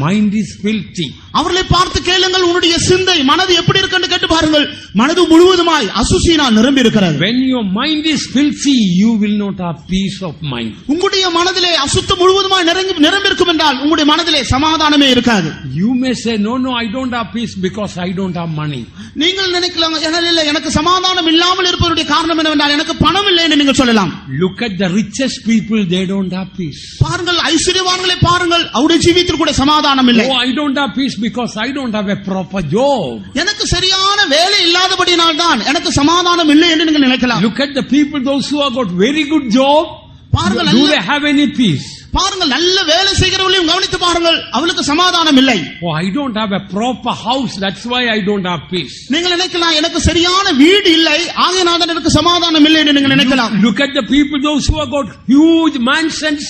Mind is filthy. அவர்களை பார்த்து கேளுங்கள், உன்னுடைய சிந்தை மனது எப்படி இருக்குன்னு கேட்டு பாருங்கள். மனது முழுவதுமாய் அசுசியினால் நிரம்பி இருக்கிறது. When your mind is filthy, you will not have peace of mind. உங்களுடைய மனதிலே அசுத்தம் முழுவதுமாய் நிரம்பி இருக்கும் என்றால் உங்களுடைய மனதிலே சமாதானமே இருக்காது. You may say, no, I don't have peace because I don't have money. நீங்கள் நினைக்கலாம், இல்லை எனக்கு சமாதானம் இல்லாமல் இருப்பதற்கு காரணம் என்னவென்றால் எனக்கு பணம் இல்லை என்று நீங்கள் சொல்லலாம். Look at the richest people, they don't have peace. பாருங்கள், ஐஸ்வர்யவான்களை பாருங்கள், அவருடைய ஜீவியத்தில் கூட சமாதானம் இல்லை. Oh, I don't have peace because I don't have a proper job. எனக்கு சரியான வேலை இல்லாதபடியால் தான் எனக்கு சமாதானம் இல்லை என்று நீங்கள் நினைக்கலாம். Look at the people, those who have got very good job. பாருங்கள், do they have any peace? பாருங்கள், நல்ல வேலை செய்கிறவர்களையும் கவனித்து பாருங்கள், அவளுக்கு சமாதானம் இல்லை. Oh, I don't have a proper house, that's why I don't have peace. நீங்கள் நினைக்கலாம், எனக்கு சரியான வீடு இல்லை, ஆகையினால் தான் எனக்கு சமாதானம் இல்லை என்று நீங்கள் நினைக்கலாம். Look at the people, those who have got huge mansions,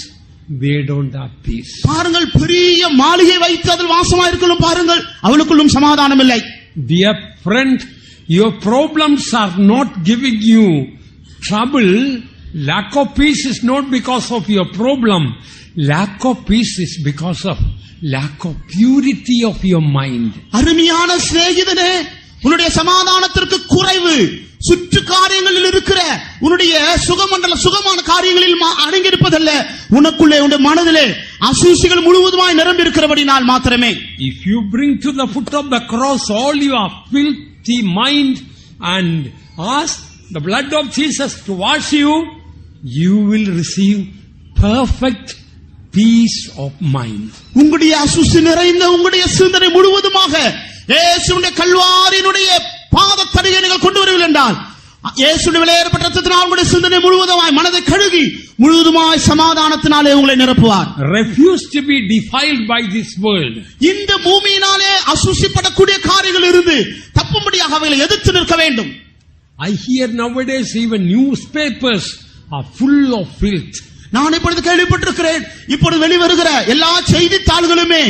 they don't have peace. பாருங்கள், பெரிய மாளிகை வைத்து அதில் வாசமா இருக்கணும், பாருங்கள், அவளுக்குள்ளும் சமாதானம் இல்லை. Dear friend, your problems are not giving you trouble. Lack of peace is not because of your problem. Lack of peace is because of lack of purity of your mind. அருமையான சிநேகிதனே, உன்னுடைய சமாதானத்திற்கு குறைவு சுற்று காரியங்களில் இருக்கிற உன்னுடைய சுகமான காரியங்களில் அடங்கியிருப்பதல்ல, உனக்குள்ளே உன்னுடைய மனதிலே அசூசிகள் முழுவதுமாய் நிரம்பி இருக்கிறபடினால் மாத்திரமே. If you bring to the foot of the cross all your filthy mind and ask the blood of Jesus to wash you, you will receive perfect peace of mind. உங்களுடைய அசுசி நிறைந்த உங்களுடைய சிந்தனை முழுவதுமாக இயேசுவின் கல்வாரியினுடைய பாதத்தடியை நீங்கள் கொண்டு வரவில்லை என்றால், இயேசுவின் விலையேறப்பட்ட ரத்தத்தினால் உங்களுடைய சிந்தனை முழுவதுமாய் மனதை கழுகி முழுவதுமாய் சமாதானத்தினாலே உங்களை நிரப்புவார். Refuse to be defiled by this world. இந்த பூமியினாலே அசுசிப்படக்கூடிய காரியங்கள் இருந்து தப்பும்படியாக அவைகளை எதிர்த்து நிற்க வேண்டும். I hear nowadays even newspapers are full of filth. நான் இப்பொழுது கேள்விப்பட்டிருக்கிறேன், இப்பொழுது வெளிவருகிற எல்லா செய்தித்தாள்களுமே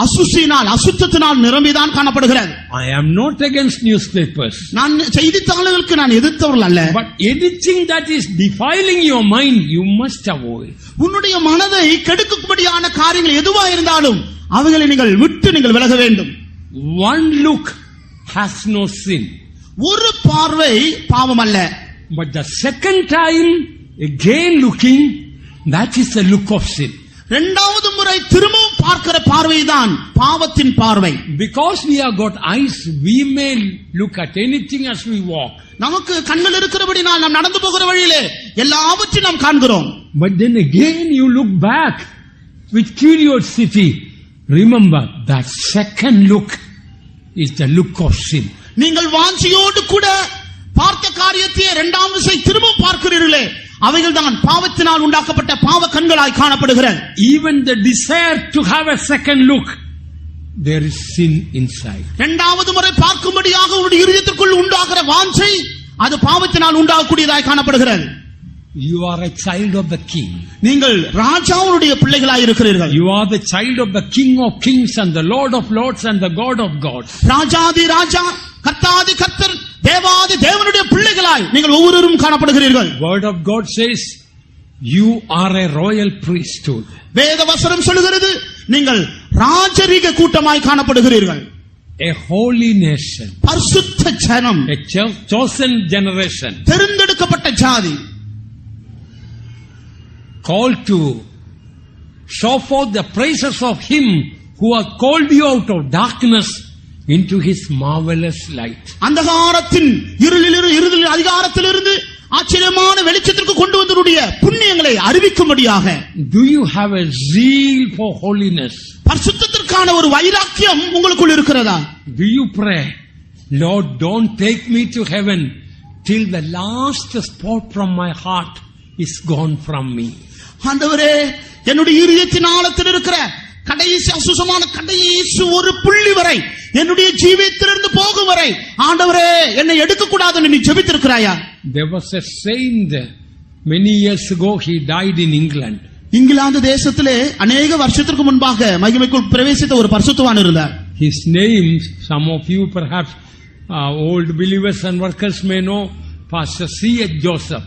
அசுசியினால் அசுத்தத்தினால் நிரம்பிதான் காணப்படுகிறது. I am not against newspapers. நான் செய்தித்தாள்களுக்கு நான் எதிர்த்தவர்கள் அல்ல. But anything that is defiling your mind, you must avoid. உன்னுடைய மனதை கெடுக்கும்படியான காரியங்கள் எதுவா இருந்தாலும் அவைகளை நீங்கள் விட்டு நீங்கள் விலக வேண்டும். One look has no sin. ஒரு பார்வை பாவம் அல்ல. But the second time again looking, that is the look of sin. இரண்டாவது முறை திரும்பவும் பார்க்கிற பார்வைதான் பாவத்தின் பார்வை. Because we have got eyes, we may look at anything as we walk. நமக்கு கண்கள் இருக்கிறபடினால் நாம் நடந்து போகிற வழியிலே எல்லாவற்றையும் நாம் காண்கிறோம். But then again you look back with curiosity. Remember that second look is the look of sin. நீங்கள் வாஞ்சியோடு கூட பார்த்த காரியத்தை இரண்டாம் விசை திரும்ப பார்க்கிறீர்களே, அவைகள் தான் பாவத்தினால் உண்டாக்கப்பட்ட பாவ கண்களாய் காணப்படுகிறது. Even the desire to have a second look, there is sin inside. இரண்டாவது முறை பார்க்கும்படியாக உங்களுடைய இதயத்திற்குள் உண்டாகிற வாஞ்சை அது பாவத்தினால் உண்டாகக்கூடியதாய் காணப்படுகிறது. You are a child of the king. நீங்கள் ராஜாவுடைய பிள்ளைகளாய் இருக்கிறீர்கள். You are the child of the king of kings and the lord of lords and the god of gods. ராஜாதி ராஜா, கர்த்தாதி கர்த்தர், தேவாதி தேவனுடைய பிள்ளைகளாய் நீங்கள் ஒவ்வொருவரும் காணப்படுகிறீர்கள். Word of God says you are a royal priesthood. வேத வசனம் சொல்கிறது நீங்கள் ராஜரீக கூட்டமாய் காணப்படுகிறீர்கள். A holy nation. பரிசுத்த ஜனம். A chosen generation. தெரிந்தெடுக்கப்பட்ட ஜாதி. Called to show forth the praises of him who has called you out of darkness into his marvelous light. அந்தகாரத்தின் இருளில் அதிகாரத்திலிருந்து ஆச்சரியமான வெளிச்சத்திற்கு கொண்டு வந்தவருடைய புண்ணியங்களை அறிவிக்கும்படியாக. Do you have a zeal for holiness? பரிசுத்தத்திற்கான ஒரு வைராக்கியம் உங்களுக்குள் இருக்கிறதா? Do you pray, Lord, don't take me to heaven till the last spot from my heart is gone from me. ஆண்டவரே, என்னுடைய இதயத்தின் ஆழத்தில் இருக்கிற கடைசி அசுசமான கடைசி ஒரு புள்ளி வரை என்னுடைய ஜீவியத்திலிருந்து போகும் வரை ஆண்டவரே என்னை எடுக்க கூடாதுன்னு நீ ஜெபித்திருக்கிறாயா? There was a saint many years ago, he died in England. England தேசத்திலே அநேக வருஷத்திற்கு முன்பாக மகிமைக்குள் பிரவேசித்த ஒரு பரிசுத்தவான் இருந்தார். His name, some of you perhaps old believers and workers may know, Pastor C.H. Joseph.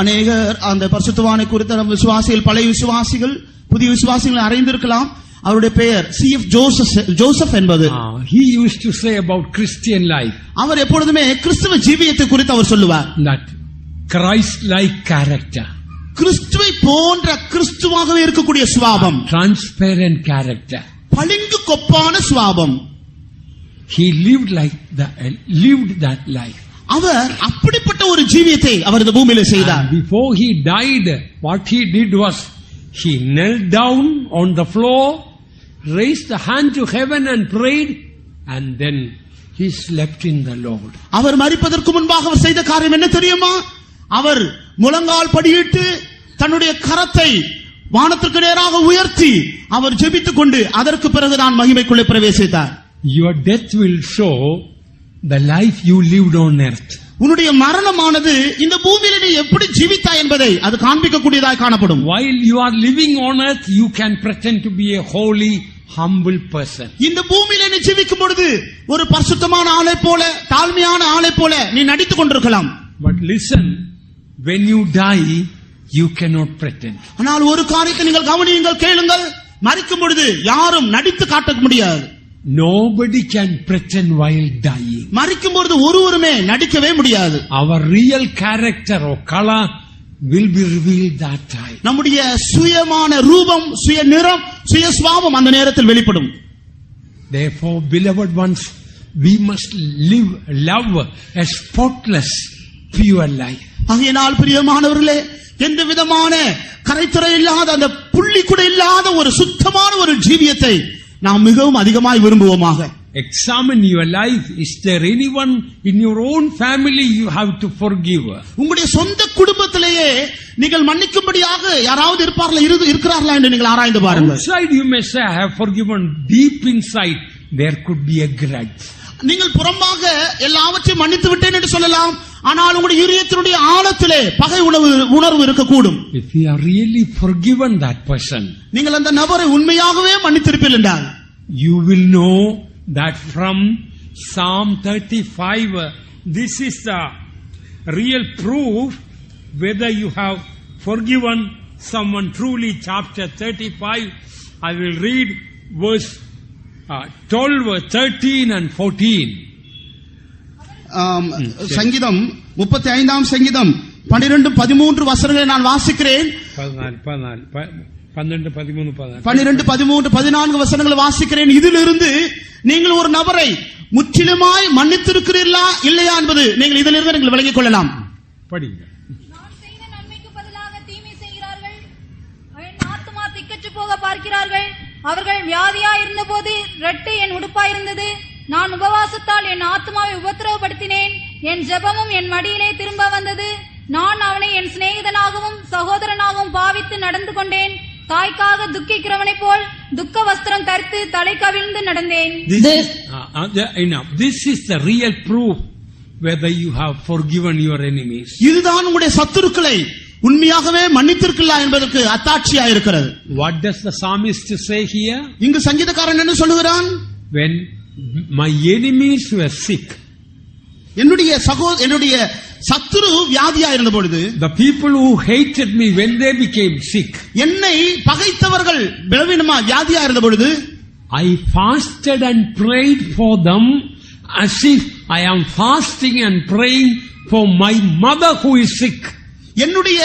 அநேகர் அந்த பரிசுத்தவானை குறித்த விசுவாசிகள், பழைய விசுவாசிகள், புதிய விசுவாசிகள் அறிந்திருக்கலாம். அவருடைய பெயர் C.F. ஜோசப் என்பது. He used to say about Christian life, அவர் எப்பொழுதுமே கிறிஸ்தவ ஜீவியத்தை குறித்து அவர் சொல்லுவார். that Christ-like character, கிறிஸ்துவை போன்ற கிறிஸ்துவாகவே இருக்கக்கூடிய சுபாவம், transparent character, பளிங்கு கொப்பான சுபாவம். he lived that life. அவர் அப்படிப்பட்ட ஒரு ஜீவியத்தை அவர் இந்த பூமியில செய்தார். Before he died, what he did was he knelt down on the floor, raised the hand to heaven and prayed, and then he slept in the Lord. அவர் மரிப்பதற்கு முன்பாக அவர் செய்த காரியம் என்ன தெரியுமா? அவர் முழங்கால் படியிட்டு தன்னுடைய கரத்தை வானத்திற்கு நேராக உயர்த்தி அவர் ஜெபித்துக் கொண்டு அதற்கு பிறகுதான் மகிமைக்குள்ளே பிரவேசித்தார். Your death will show the life you lived on earth. உன்னுடைய மரணமானது இந்த பூமியில நீ எப்படி ஜீவித்தாய் என்பதை அது காண்பிக்கக்கூடியதாய் காணப்படும். While you are living on earth, you can pretend to be a holy, humble person. இந்த பூமியில நீ ஜீவிக்கும் பொழுது ஒரு பரிசுத்தமான ஆளை போல, தாழ்மையான ஆளை போல நீ நடித்துக் கொண்டிருக்கலாம். But listen, when you die, you cannot pretend. ஆனால் ஒரு காரியத்தை நீங்கள் கவனியுங்கள், கேளுங்கள். மரிக்கும் பொழுது யாரும் நடித்து காட்ட முடியாது. Nobody can pretend while dying. மரிக்கும் பொழுது ஒருவருமே நடிக்கவே முடியாது. Our real character or color will be revealed that time. நம்முடைய சுயமான ரூபம், சுய நிறம், சுய சுபாவம் அந்த நேரத்தில் வெளிப்படும். Therefore, beloved ones, we must love a spotless, pure life. ஆகையினால் பிரியமானவர்களே, எந்த விதமான கரைத்துறை இல்லாத அந்த புள்ளி கூட இல்லாத ஒரு சுத்தமான ஒரு ஜீவியத்தை நாம் மிகவும் அதிகமாய் விரும்புவோமாக. Examine your life. Is there anyone in your own family you have to forgive? உங்களுடைய சொந்த குடும்பத்திலேயே நீங்கள் மன்னிக்கும்படியாக யாராவது இருக்கிறார்களா என்று நீங்கள் ஆராய்ந்து பாருங்கள். Outside you may say, I have forgiven. Deep inside there could be a grudge. நீங்கள் புறம்பாக எல்லாவற்றையும் மன்னித்து விட்டேன் என்று சொல்லலாம், ஆனால் உங்களுடைய இதயத்தினுடைய ஆழத்திலே பகை உணர்வு இருக்கக்கூடும். If you are really forgiven that person, நீங்கள் அந்த நபரை உண்மையாகவே மன்னித்திருப்பீர்கள் என்றால், you will know that from Psalm 35, this is the real proof whether you have forgiven someone truly. Chapter 35, I will read verse 12, 13 and 14. சங்கீதம் 35ஆம் சங்கீதம் 12-13 வசனங்களை நான் வாசிக்கிறேன். 12-13-14 வசனங்களை வாசிக்கிறேன். இதிலிருந்து நீங்கள் ஒரு நபரை முற்றிலுமாய் மன்னித்திருக்கிறீர்களா இல்லையா என்பது நீங்கள் இதிலிருந்து நீங்கள் விளங்கிக் கொள்ளலாம். படிங்க. நான் செய்த நன்மைக்கு பதிலாக தீமை செய்கிறார்கள், என் ஆத்துமா திக்கற்று போக பார்க்கிறார்கள். அவர்கள் வியாதியா இருந்தபோது இரட்டு என் உடுப்பாய் இருந்தது. நான் உபவாசத்தால் என் ஆத்மாவை உபத்திரவப்படுத்தினேன். என் ஜெபமும் என் மடியிலே திரும்ப வந்தது. நான் அவனை என் சிநேகிதனாகவும் சகோதரனாகவும் பாவித்து நடந்து கொண்டேன். தாய்க்காக துக்கிக்கிறவனை போல் துக்க வஸ்திரம் தரித்து தலை கவிழ்ந்து நடந்தேன். This is the real proof whether you have forgiven your enemies. இதுதான் உங்களுடைய சத்துருக்களை உண்மையாகவே மன்னித்திருக்கிறா என்பதற்கு அத்தாட்சியாக இருக்கிறது. What does the psalmist say here? இங்கு சங்கீதக்காரன் என்ன சொல்லுகிறான்? When my enemies were sick, என்னுடைய சத்துரு வியாதியா இருந்த பொழுது, the people who hated me when they became sick, என்னை பகைத்தவர்கள் பலவீனமா வியாதியா இருந்த பொழுது, I fasted and prayed for them as if I am fasting and praying for my mother who is sick. என்னுடைய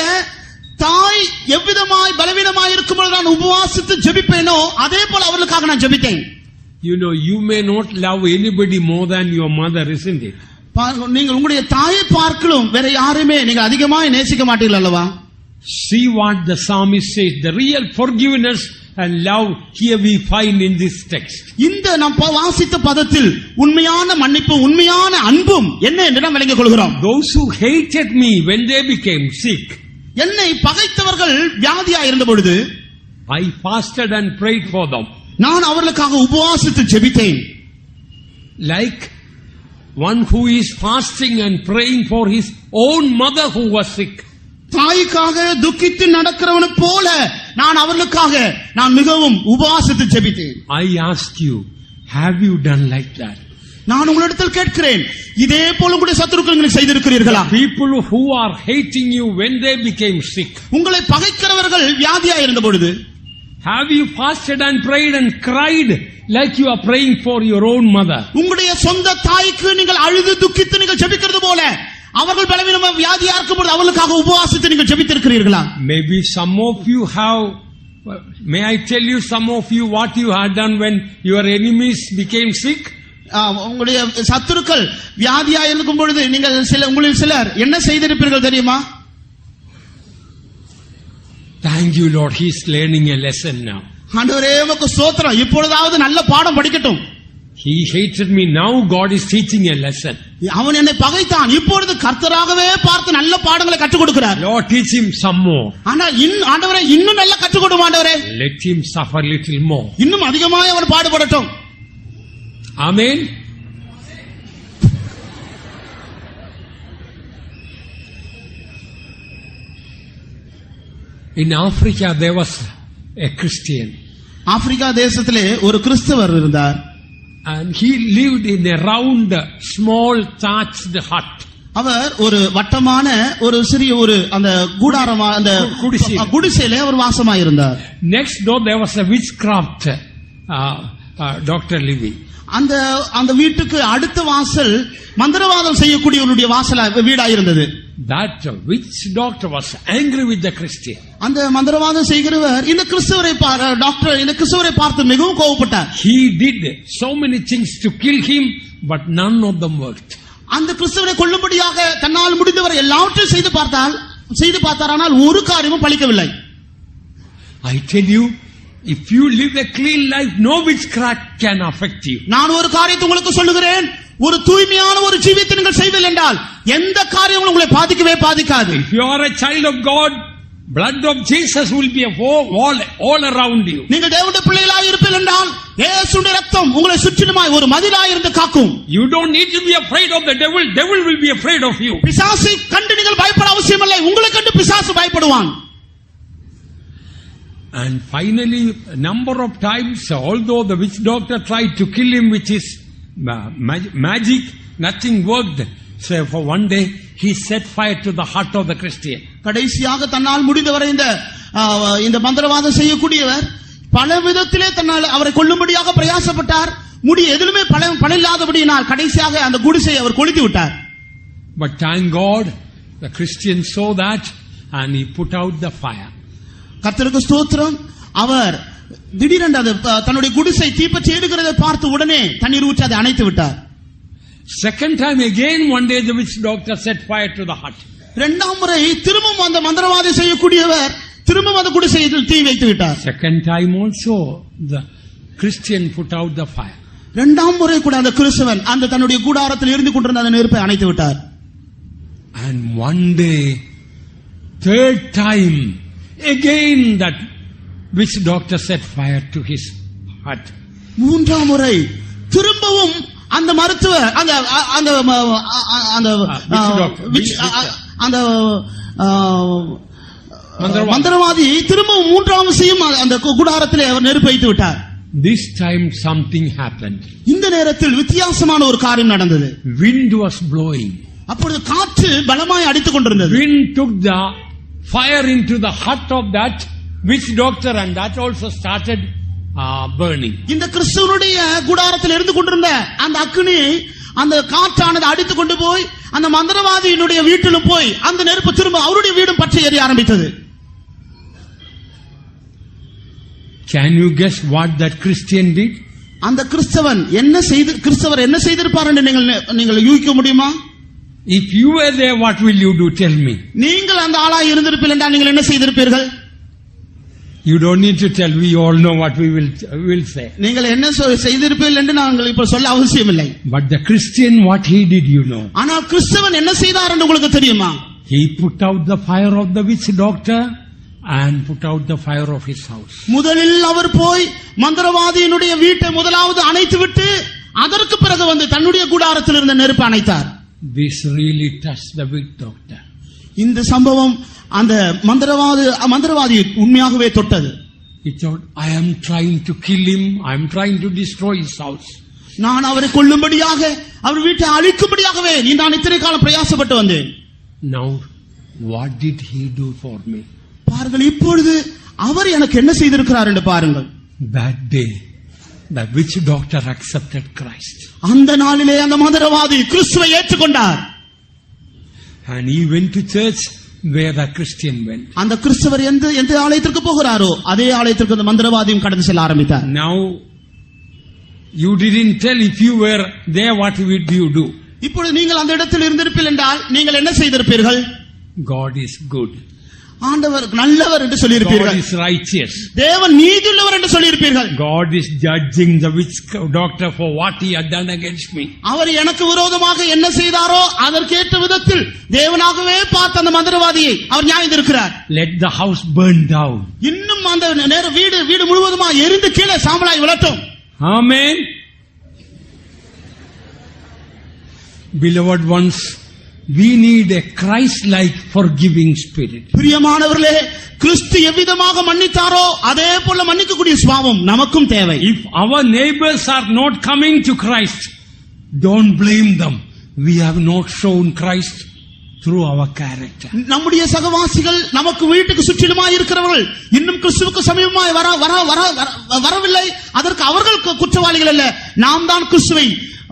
தாய் எவ்விதமாய் பலவீனமாய் இருக்கும் பொழுது நான் உபவாசித்து ஜெபிப்பேனோ அதே போல அவர்களுக்காக நான் ஜெபித்தேன். You know, you may not love anybody more than your mother, isn't it? நீங்கள் உங்களுடைய தாயை பார்க்கலும் வேற யாருமே நீங்கள் அதிகமாய் நேசிக்க மாட்டீர்கள் அல்லவா? See what the psalmist says. The real forgiveness and love here we find in this text. இந்த நாம் வாசித்த பதத்தில் உண்மையான மன்னிப்பு, உண்மையான அன்பும் என்ன என்று நாம் விளங்கிக் கொள்கிறோம். Those who hated me when they became sick, என்னை பகைத்தவர்கள் வியாதியா இருந்த பொழுது I fasted and prayed for them. நான் அவர்களுக்காக உபவாசித்து ஜெபித்தேன். Like one who is fasting and praying for his own mother who was sick. தாய்க்காக துக்கித்து நடக்கிறவனை போல நான் அவர்களுக்காக நான் மிகவும் உபவாசித்து ஜெபித்தேன். I ask you, have you done like that? நான் உங்களிடத்தில் கேட்கிறேன், இதே போல உங்களுடைய சத்துருக்கள் நீங்கள் செய்திருக்கிறீர்களா? People who are hating you when they became sick. உங்களை பகைக்கிறவர்கள் வியாதியா இருந்த பொழுது Have you fasted and prayed and cried like you are praying for your own mother? உங்களுடைய சொந்த தாய்க்கு நீங்கள் அழுது துக்கித்து நீங்கள் ஜெபிக்கிறது போல அவர்கள் பலவீனமா வியாதியா இருக்கும்போது அவர்களுக்காக உபவாசித்து நீங்கள் ஜெபித்திருக்கிறீர்களா? Maybe some of you have. May I tell you some of you what you had done when your enemies became sick? உங்களுடைய சத்துருக்கள் வியாதியா இருக்கும் பொழுது நீங்கள் உங்களில் சிலர் என்ன செய்திருப்பீர்கள் தெரியுமா? Thank you, Lord. He is learning a lesson now. ஆண்டவரே உமக்கு ஸ்தோத்திரம், இப்பொழுதாவது நல்ல பாடம் படிக்கட்டும். He hated me. Now God is teaching a lesson. அவன் என்னை பகைத்தான், இப்பொழுது கர்த்தராகவே பார்த்து நல்ல பாடங்களை கற்றுக் கொடுக்கிறார். Lord, teach him some more. ஆனா ஆண்டவரே இன்னும் நல்லா கற்றுக் கொடுங்க ஆண்டவரே. Let him suffer little more. இன்னும் அதிகமாக அவன் பாடுபடட்டும். Amen. In Africa there was a Christian. Africa தேசத்திலே ஒரு கிறிஸ்தவர் இருந்தார். And he lived in a round, small, thatched hut. அவர் ஒரு வட்டமான ஒரு சிறிய ஒரு அந்த கூடாரமா அந்த குடிசையிலே அவர் வாசமாயிருந்தார். Next door there was a witchcraft doctor living. அந்த வீட்டுக்கு அடுத்த வாசல் மந்திரவாதம் செய்யக்கூடியவருடைய வாசலா வீடாயிருந்தது. That witch doctor was angry with the Christian. அந்த மந்திரவாதம் செய்கிறவர் இந்த கிறிஸ்தவரை பார்த்து மிகவும் கோபப்பட்டார். He did so many things to kill him, but none of them worked. அந்த கிறிஸ்தவரை கொல்லும்படியாக தன்னால் முடிந்தவரை எல்லாவற்றையும் செய்து பார்த்தார், ஆனால் ஒரு காரியமும் பலிக்கவில்லை. I tell you, if you live a clean life, no witchcraft can affect you. நான் ஒரு காரியத்தை உங்களுக்கு சொல்லுகிறேன், ஒரு தூய்மையான ஒரு ஜீவியத்தை நீங்கள் செய்வீர்கள் என்றால் எந்த காரியமும் உங்களை பாதிக்காது. If you are a child of God, blood of Jesus will be all around you. நீங்கள் தேவனுடைய பிள்ளைகளாக இருப்பீர்கள் என்றால் இயேசுவின் இரத்தம் உங்களை சுற்றிலுமாய் ஒரு மதிலாய் இருந்து காக்கும். You don't need to be afraid of the devil. Devil will be afraid of you. பிசாசை கண்டு நீங்கள் பயப்பட அவசியமில்லை, உங்களை கண்டு பிசாசு பயப்படுவான். And finally, a number of times, although the witch doctor tried to kill him with his magic, nothing worked. So for one day, he set fire to the heart of the Christian. கடைசியாக தன்னால் முடிந்தவரை இந்த மந்திரவாதம் செய்யக்கூடியவர் பல விதத்திலே தன்னால் அவரை கொல்லும்படியாக பிரயாசப்பட்டார். எதிலுமே பலனில்லாதபடியினால் கடைசியாக அந்த குடிசை அவர் கொளுத்தி விட்டார். But thank God, the Christian saw that and he put out the fire. கர்த்தருக்கு ஸ்தோத்திரம், அவர் திடீரென்று தன்னுடைய குடிசை தீப்பற்றி எரிகிறதை பார்த்து உடனே தண்ணீர் ஊற்றி அதை அணைத்து விட்டார். Second time again, one day the witch doctor set fire to the hut. இரண்டாம் முறை திரும்பவும் அந்த மந்திரவாதம் செய்யக்கூடியவர் திரும்பவும் அந்த குடிசையில் தீ வைத்து விட்டார். Second time also the Christian put out the fire. இரண்டாம் முறை கூட அந்த கிறிஸ்தவன் அந்த தன்னுடைய கூடாரத்தில் எரிந்து கொண்டிருந்த அந்த நெருப்பை அணைத்து விட்டார். And one day, third time, again that witch doctor set fire to his hut. மூன்றாம் முறை திரும்பவும் அந்த மருத்துவர் அந்த மந்திரவாதி திரும்பவும் மூன்றாம் விஷயம் அந்த கூடாரத்திலே அவர் நெருப்பு வைத்து விட்டார். This time something happened. இந்த நேரத்தில் வித்தியாசமான ஒரு காரியம் நடந்தது. Wind was blowing. அப்பொழுது காற்று பலமாய் அடித்துக் கொண்டிருந்தது. Wind took the fire into the hut of that witch doctor and that also started burning. இந்த கிறிஸ்துவனுடைய கூடாரத்தில் இருந்து கொண்டிருந்த அந்த அக்கினி அந்த காற்றானது அடித்துக் கொண்டு போய் அந்த மந்திரவாதியினுடைய வீட்டிலும் போய் அந்த நெருப்பு திரும்ப அவருடைய வீடும் பற்றி எரிய ஆரம்பித்தது. Can you guess what that Christian did? அந்த கிறிஸ்தவர் என்ன செய்திருப்பார் என்று நீங்கள் யூகிக்க முடியுமா? If you were there, what will you do? Tell me. நீங்கள் அந்த ஆளாய் இருந்திருப்பீர்கள் என்றால் நீங்கள் என்ன செய்திருப்பீர்கள்? You don't need to tell. We all know what we will say. நீங்கள் என்ன செய்திருப்பீர்கள் என்று நாங்கள் இப்ப சொல்ல அவசியமில்லை. But the Christian, what he did, you know. ஆனால் கிறிஸ்தவன் என்ன செய்தார் என்று உங்களுக்கு தெரியுமா? He put out the fire of the witch doctor and put out the fire of his house. முதலில் அவர் போய் மந்திரவாதியினுடைய வீட்டை முதலாவது அணைத்துவிட்டு அதற்கு பிறகு வந்து தன்னுடைய கூடாரத்தில் இருந்த நெருப்பு அணைத்தார். This really touched the witch doctor. இந்த சம்பவம் அந்த மந்திரவாதி உண்மையாகவே தொட்டது. He thought, I am trying to kill him, I am trying to destroy his house. நான் அவரை கொல்லும்படியாக அவர் வீட்டை அழிக்கும்படியாகவே நான் இத்தனை காலம் பிரயாசப்பட்டு வந்தேன். Now what did he do for me? பாருங்கள், இப்பொழுது அவர் எனக்கு என்ன செய்திருக்கிறார் என்று பாருங்கள். That day the witch doctor accepted Christ. அந்த நாளிலே அந்த மந்திரவாதி கிறிஸ்துவை ஏற்றுக்கொண்டார். And he went to church where the Christian went. அந்த கிறிஸ்தவர் எந்த ஆலயத்திற்கு போகிறாரோ அதே ஆலயத்திற்கு அந்த மந்திரவாதியும் கடந்து செல்ல ஆரம்பித்தார். Now you didn't tell, if you were there what would you do? இப்பொழுது நீங்கள் அந்த இடத்தில் இருந்திருப்பீர்கள் என்றால் நீங்கள் என்ன செய்திருப்பீர்கள்? God is good. ஆண்டவர் நல்லவர் என்று God சொல்லியிருப்பீர்கள். is righteous. தேவன் நீதியுள்ளவர் என்று சொல்லியிருப்பீர்கள். God is judging the witch doctor for what he had done against me. அவர் எனக்கு விரோதமாக என்ன செய்தாரோ அதற்கேற்ற விதத்தில் தேவனாகவே பார்த்த அந்த மந்திரவாதியை அவர் நியாயந்திருக்கிறார். Let the house burn down. இன்னும் அந்த நேர வீடு முழுவதுமா எரிந்து கீழே சாம்பலாய் விழட்டும். Amen. Beloved ones, we need a Christ-like forgiving spirit. பிரியமானவர்களே, கிறிஸ்து எவ்விதமாக மன்னித்தாரோ அதே போல மன்னிக்கக்கூடிய சுபாவம் நமக்கும் தேவை. If our neighbors are not coming to Christ, don't blame them. We have not shown Christ through our character. நம்முடைய சகவாசிகள் நமக்கு வீட்டுக்கு சுற்றிலுமாய் இருக்கிறவர்கள் இன்னும் கிறிஸ்துவுக்கு சமீபமாய் வரவில்லை, அதற்கு அவர்கள் குற்றவாளிகள் அல்ல, நாம் தான் கிறிஸ்துவை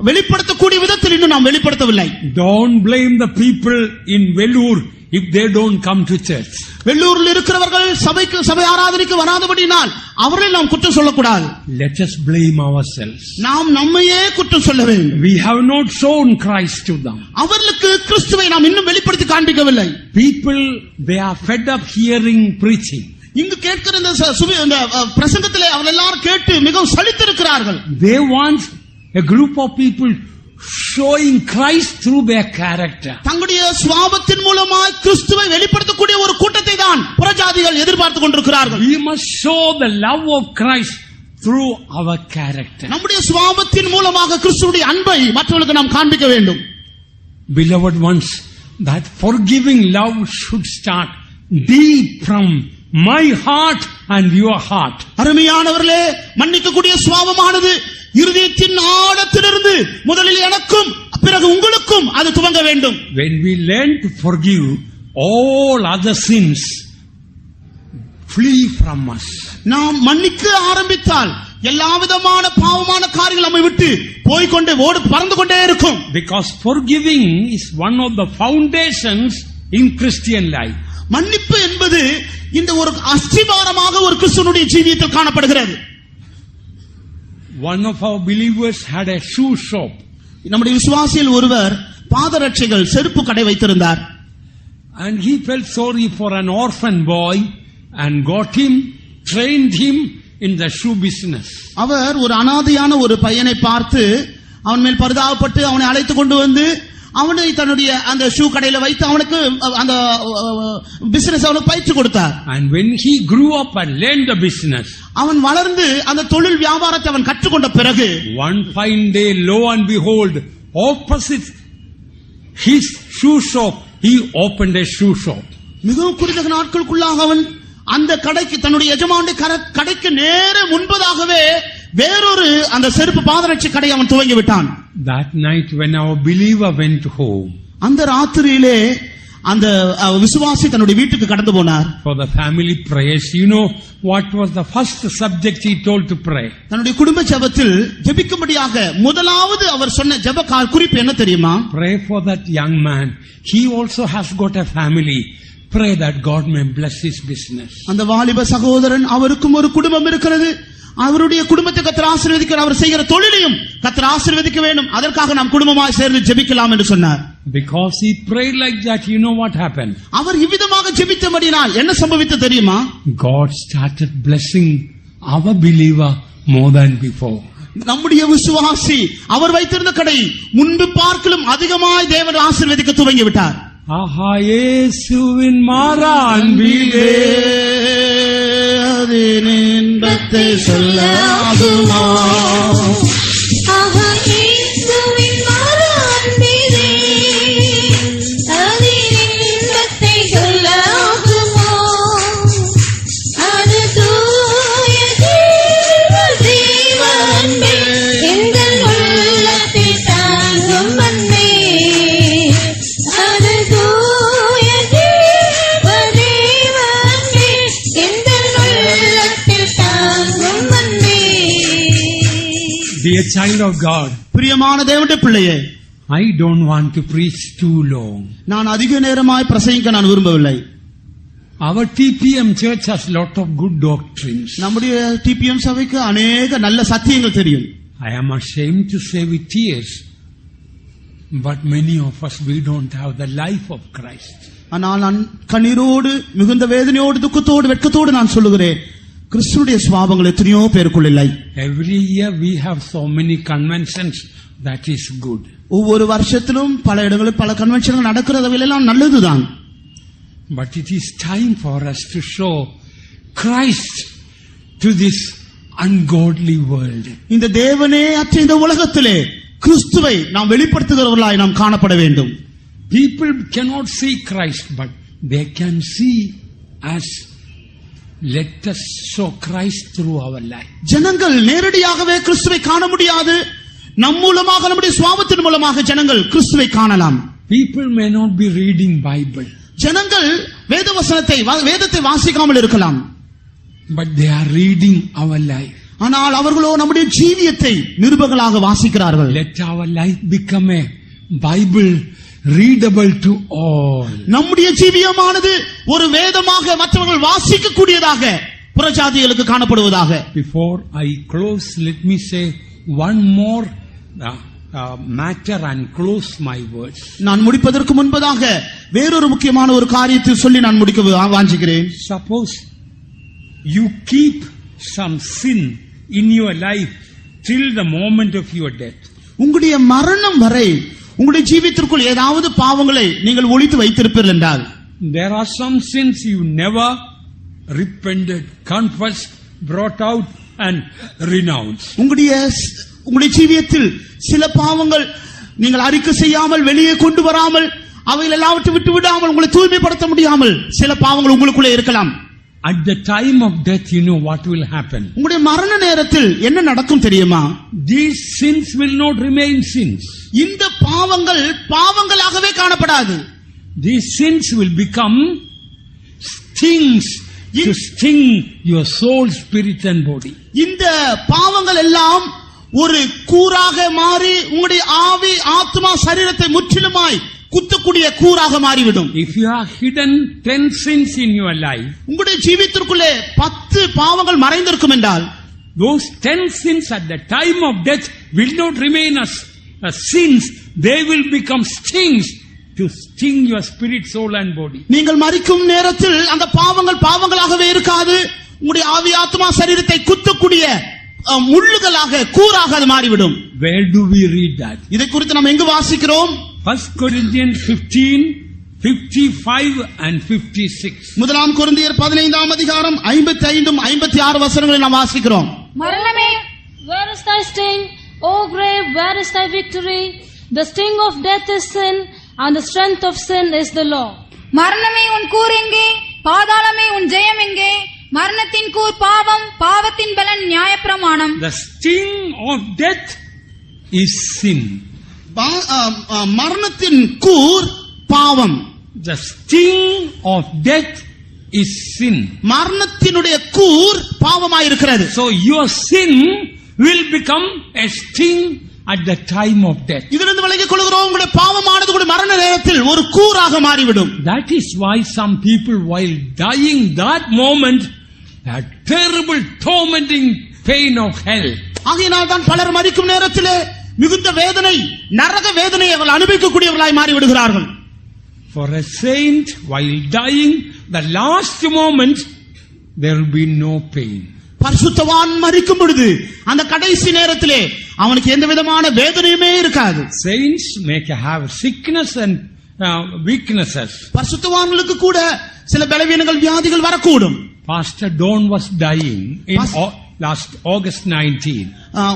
வெளிப்படுத்தக்கூடிய விதத்தில் இன்னும் நாம் வெளிப்படுத்தவில்லை. Don't blame the people in Vellore if they don't come to church. வெள்ளூரில் இருக்கிறவர்கள் சபை ஆராதனைக்கு வராதபடினால் அவர்களை நாம் குற்றம் சொல்லக்கூடாது. Let us blame ourselves. நாம் நம்மையே குற்றம் சொல்ல வேண்டும். We have not shown Christ to them. அவர்களுக்கு கிறிஸ்துவை நாம் இன்னும் வெளிப்படுத்தி காண்பிக்கவில்லை. People, they are fed up hearing preaching. இங்கு கேட்கிற இந்த பிரசங்கத்திலே அவர்கள் எல்லாரும் கேட்டு மிகவும் சலித்திருக்கிறார்கள். They want a group of people showing Christ through their character. தங்களுடைய சுபாவத்தின் மூலமாய் கிறிஸ்துவை வெளிப்படுத்தக்கூடிய ஒரு கூட்டத்தை தான் புறஜாதிகள் எதிர்பார்த்துக் கொண்டிருக்கிறார்கள். We must show the love of Christ through our character. நம்முடைய சுபாவத்தின் மூலமாக கிறிஸ்துவுடைய அன்பை மற்றவர்களுக்கு நாம் காண்பிக்க வேண்டும். Beloved ones, that forgiving love should start deep from my heart and your heart. அருமையானவர்களே, மன்னிக்கக்கூடிய சுபாவமானது இருதயத்தின் ஆழத்திலிருந்து முதலில் எனக்கும் பிறகு உங்களுக்கும் அது துவங்க வேண்டும். When we learn to forgive, all other sins flee from us. நாம் மன்னிக்க ஆரம்பித்தால் எல்லா விதமான பாவமான காரியங்கள் நம்மை விட்டு போய்கொண்டே பறந்து கொண்டே இருக்கும். Because forgiving is one of the foundations in Christian life. மன்னிப்பு என்பது இந்த ஒரு அஸ்திவாரமாக ஒரு கிறிஸ்துவனுடைய ஜீவியத்தில் காணப்படுகிறது. One of our believers had a shoe shop. நம்முடைய விசுவாசியில் ஒருவர் பாதரட்சைகள் செருப்பு கடை வைத்திருந்தார். And he felt sorry for an orphan boy and got him, trained him in the shoe business. அவர் ஒரு அனாதையான ஒரு பையனை பார்த்து அவன் மேல் பரிதாபப்பட்டு அவனை அழைத்து கொண்டு வந்து அவனை தன்னுடைய அந்த ஷூ கடையில வைத்து அவனுக்கு அந்த பிசினஸ் அவனுக்கு பயிற்சி கொடுத்தார். And when he grew up and learned the business, அவன் வளர்ந்து அந்த தொழில் வியாபாரத்தை அவன் கற்றுக்கொண்ட பிறகு one fine day, lo and behold, opposite his shoe shop, he opened a shoe shop. மிகவும் குறித்த நாட்களுக்குள்ளாக அவன் அந்த கடைக்கு தன்னுடைய எஜமானுடைய கடைக்கு நேர முன்பதாகவே வேறொரு அந்த செருப்பு பாதரட்சை கடை அவன் துவங்கி விட்டான். That night when our believer went home, அந்த ராத்திரியிலே அந்த விசுவாசி தன்னுடைய வீட்டுக்கு கடந்து போனார். For the family prayers, you know what was the first subject he told to pray? தன்னுடைய குடும்ப ஜெபத்தில் ஜெபிக்கும்படியாக முதலாவது அவர் சொன்ன ஜெப குறிப்பு என்ன தெரியுமா? Pray for that young man. He also has got a family. Pray that God may bless his business. அந்த வாலிப சகோதரன் அவருக்கும் ஒரு குடும்பம் இருக்கிறது. அவருடைய குடும்பத்தை கர்த்தர் ஆசீர்வதிக்கிறார். அவர் செய்கிற தொழிலையும் கர்த்தர் ஆசீர்வதிக்க வேண்டும். அதற்காக நாம் குடும்பமாய் சேர்ந்து ஜெபிக்கலாம் என்று சொன்னார். Because he prayed like that, you know what happened? அவர் இவ்விதமாக ஜெபித்தபடியால் என்ன சம்பவித்தது தெரியுமா? God started blessing our believer more than before. நம்முடைய விசுவாசி அவர் வைத்திருந்த கடை முன்பு பார்க்கலும் அதிகமாய் தேவன் ஆசீர்வதிக்க துவங்கி விட்டார். ஆஹா இயேசுவின் மாறா அன்பிலே அதன் இன்பத்தை சொல்லாகுமா Dear child of God, பிரியமான தேவனுடைய பிள்ளையே, I don't want to preach too long. நான் அதிக நேரமாய் பிரசங்கிக்க நான் விரும்பவில்லை. Our TPM church has lot of good doctrines. நம்முடைய டிபிஎம் சபைக்கு அநேக நல்ல சத்தியங்கள் தெரியும். I am ashamed to say with tears, but many of us, we don't have the life of Christ. ஆனால் நான் கண்ணீரோடு மிகுந்த வேதனையோடு துக்கத்தோடு வெட்கத்தோடு நான் சொல்லுகிறேன், கிறிஸ்துவுடைய சுபாவங்கள் எத்தனையோ பேருக்குள் இல்லை. Every year we have so many conventions, that is good. ஒவ்வொரு வருஷத்திலும் பல இடங்களில் பல கன்வென்ஷன்கள் நடக்கிறதெல்லாம் நல்லதுதான். But it is time for us to show Christ to this ungodly world. இந்த தேவனே அற்ற இந்த உலகத்திலே கிறிஸ்துவை நாம் வெளிப்படுத்துகிறவர்களாய் நாம் காணப்பட வேண்டும். People cannot see Christ, but they can see us. Let us show Christ through our life. ஜனங்கள் நேரடியாகவே கிறிஸ்துவை காண முடியாது. நம் மூலமாக நம்முடைய சுபாவத்தின் மூலமாக ஜனங்கள் கிறிஸ்துவை காணலாம். People may not be reading Bible, ஜனங்கள் வேதத்தை வாசிக்காமல் இருக்கலாம். but they are reading our life. ஆனால் அவர்களோ நம்முடைய ஜீவியத்தை நிருபங்களாக வாசிக்கிறார்கள். Let our life become a Bible readable to all. நம்முடைய ஜீவியமானது ஒரு வேதமாக மற்றவர்கள் வாசிக்க கூடியதாக புறஜாதிகளுக்கு காணப்படுவதாக. Before I close, let me say one more matter and close my words. நான் முடிப்பதற்கு முன்பதாக வேறொரு முக்கியமான ஒரு காரியத்தை சொல்லி நான் முடிக்க வாஞ்சிக்கிறேன். Suppose you keep some sin in your life till the moment of your death. உங்களுடைய மரணம் வரை உங்களுடைய ஜீவியத்திற்குள் ஏதாவது பாவங்களை நீங்கள் ஒளித்து வைத்திருப்பீர்கள் என்றால், there are some sins you never repented, confessed, brought out and renounced. உங்களுடைய ஜீவியத்தில் சில பாவங்கள் நீங்கள் அறிக்கை செய்யாமல் வெளியே கொண்டு வராமல் அவைகள் எல்லாவற்றை விட்டு விடாமல் உங்களை தூய்மைப்படுத்த முடியாமல் சில பாவங்கள் உங்களுக்குள்ளே இருக்கலாம். At the time of death, you know what will happen. உங்களுடைய மரண நேரத்தில் என்ன நடக்கும் தெரியுமா? These sins will not remain sins. இந்த பாவங்கள் பாவங்களாகவே காணப்படாது. These sins will become stings to sting your soul, spirit and body. இந்த பாவங்கள் எல்லாம் ஒரு கூராக மாறி உங்களுடைய ஆவி, ஆத்மா, சரீரத்தை முற்றிலுமாய் குத்தக்கூடிய கூராக மாறிவிடும். If you have hidden 10 sins in your life, உங்களுடைய ஜீவியத்திற்குள்ளே 10 பாவங்கள் மறைந்திருக்கும் என்றால், those 10 sins at the time of death will not remain as sins. They will become stings to sting your spirit, soul and body. நீங்கள் மரிக்கும் நேரத்தில் அந்த பாவங்கள் பாவங்களாகவே இருக்காது. உங்களுடைய ஆவி, ஆத்மா, சரீரத்தை குத்தக்கூடிய முள்ளுகளாக, கூராக அது மாறிவிடும். Where do we read that? இதை குறித்து நாம் எங்கு வாசிக்கிறோம்? 1 Corinthians 15, 55 and 56. முதலாம் கொரிந்தியர் 15ஆம் அதிகாரம் 55 56 வசனங்களை நாம் வாசிக்கிறோம். மரணமே, where is thy sting, O grave, where is thy victory? The sting of death is sin, and the strength of sin is the law. மரணமே உன் கூர் எங்கே? பாதாளமே உன் ஜெயம் எங்கே? மரணத்தின் கூர் பாவம், பாவத்தின் பலன் நியாயப்பிரமாணம். The sting of death is sin. மரணத்தின் கூர் பாவம். The sting of death is sin. மரணத்தினுடைய கூர் பாவமாயிருக்கிறது. So your sin will become a sting at the time of death. இதிலிருந்து விலகிக் கொள்கிறோம். உங்களுடைய பாவமானது உங்களுடைய மரண நேரத்தில் ஒரு கூராக மாறிவிடும். That is why some people while dying that moment had terrible tormenting pain of hell. ஆகையினால் தான் பலர் மரிக்கும் நேரத்திலே மிகுந்த வேதனை, நரக வேதனை அவர்கள் அனுபவிக்கக்கூடியவர்களாய் மாறிவிடுகிறார்கள். For a saint while dying the last moment there will be no pain. பரிசுத்தவான் மரிக்கும் பொழுது அந்த கடைசி நேரத்திலே அவனுக்கு எந்த விதமான வேதனையுமே இருக்காது. Saints may have sickness and weaknesses. பரிசுத்தவான்களுக்கு கூட சில பலவீனங்கள் வியாதிகள் வரக்கூடும். Pastor Don was dying in last August 19.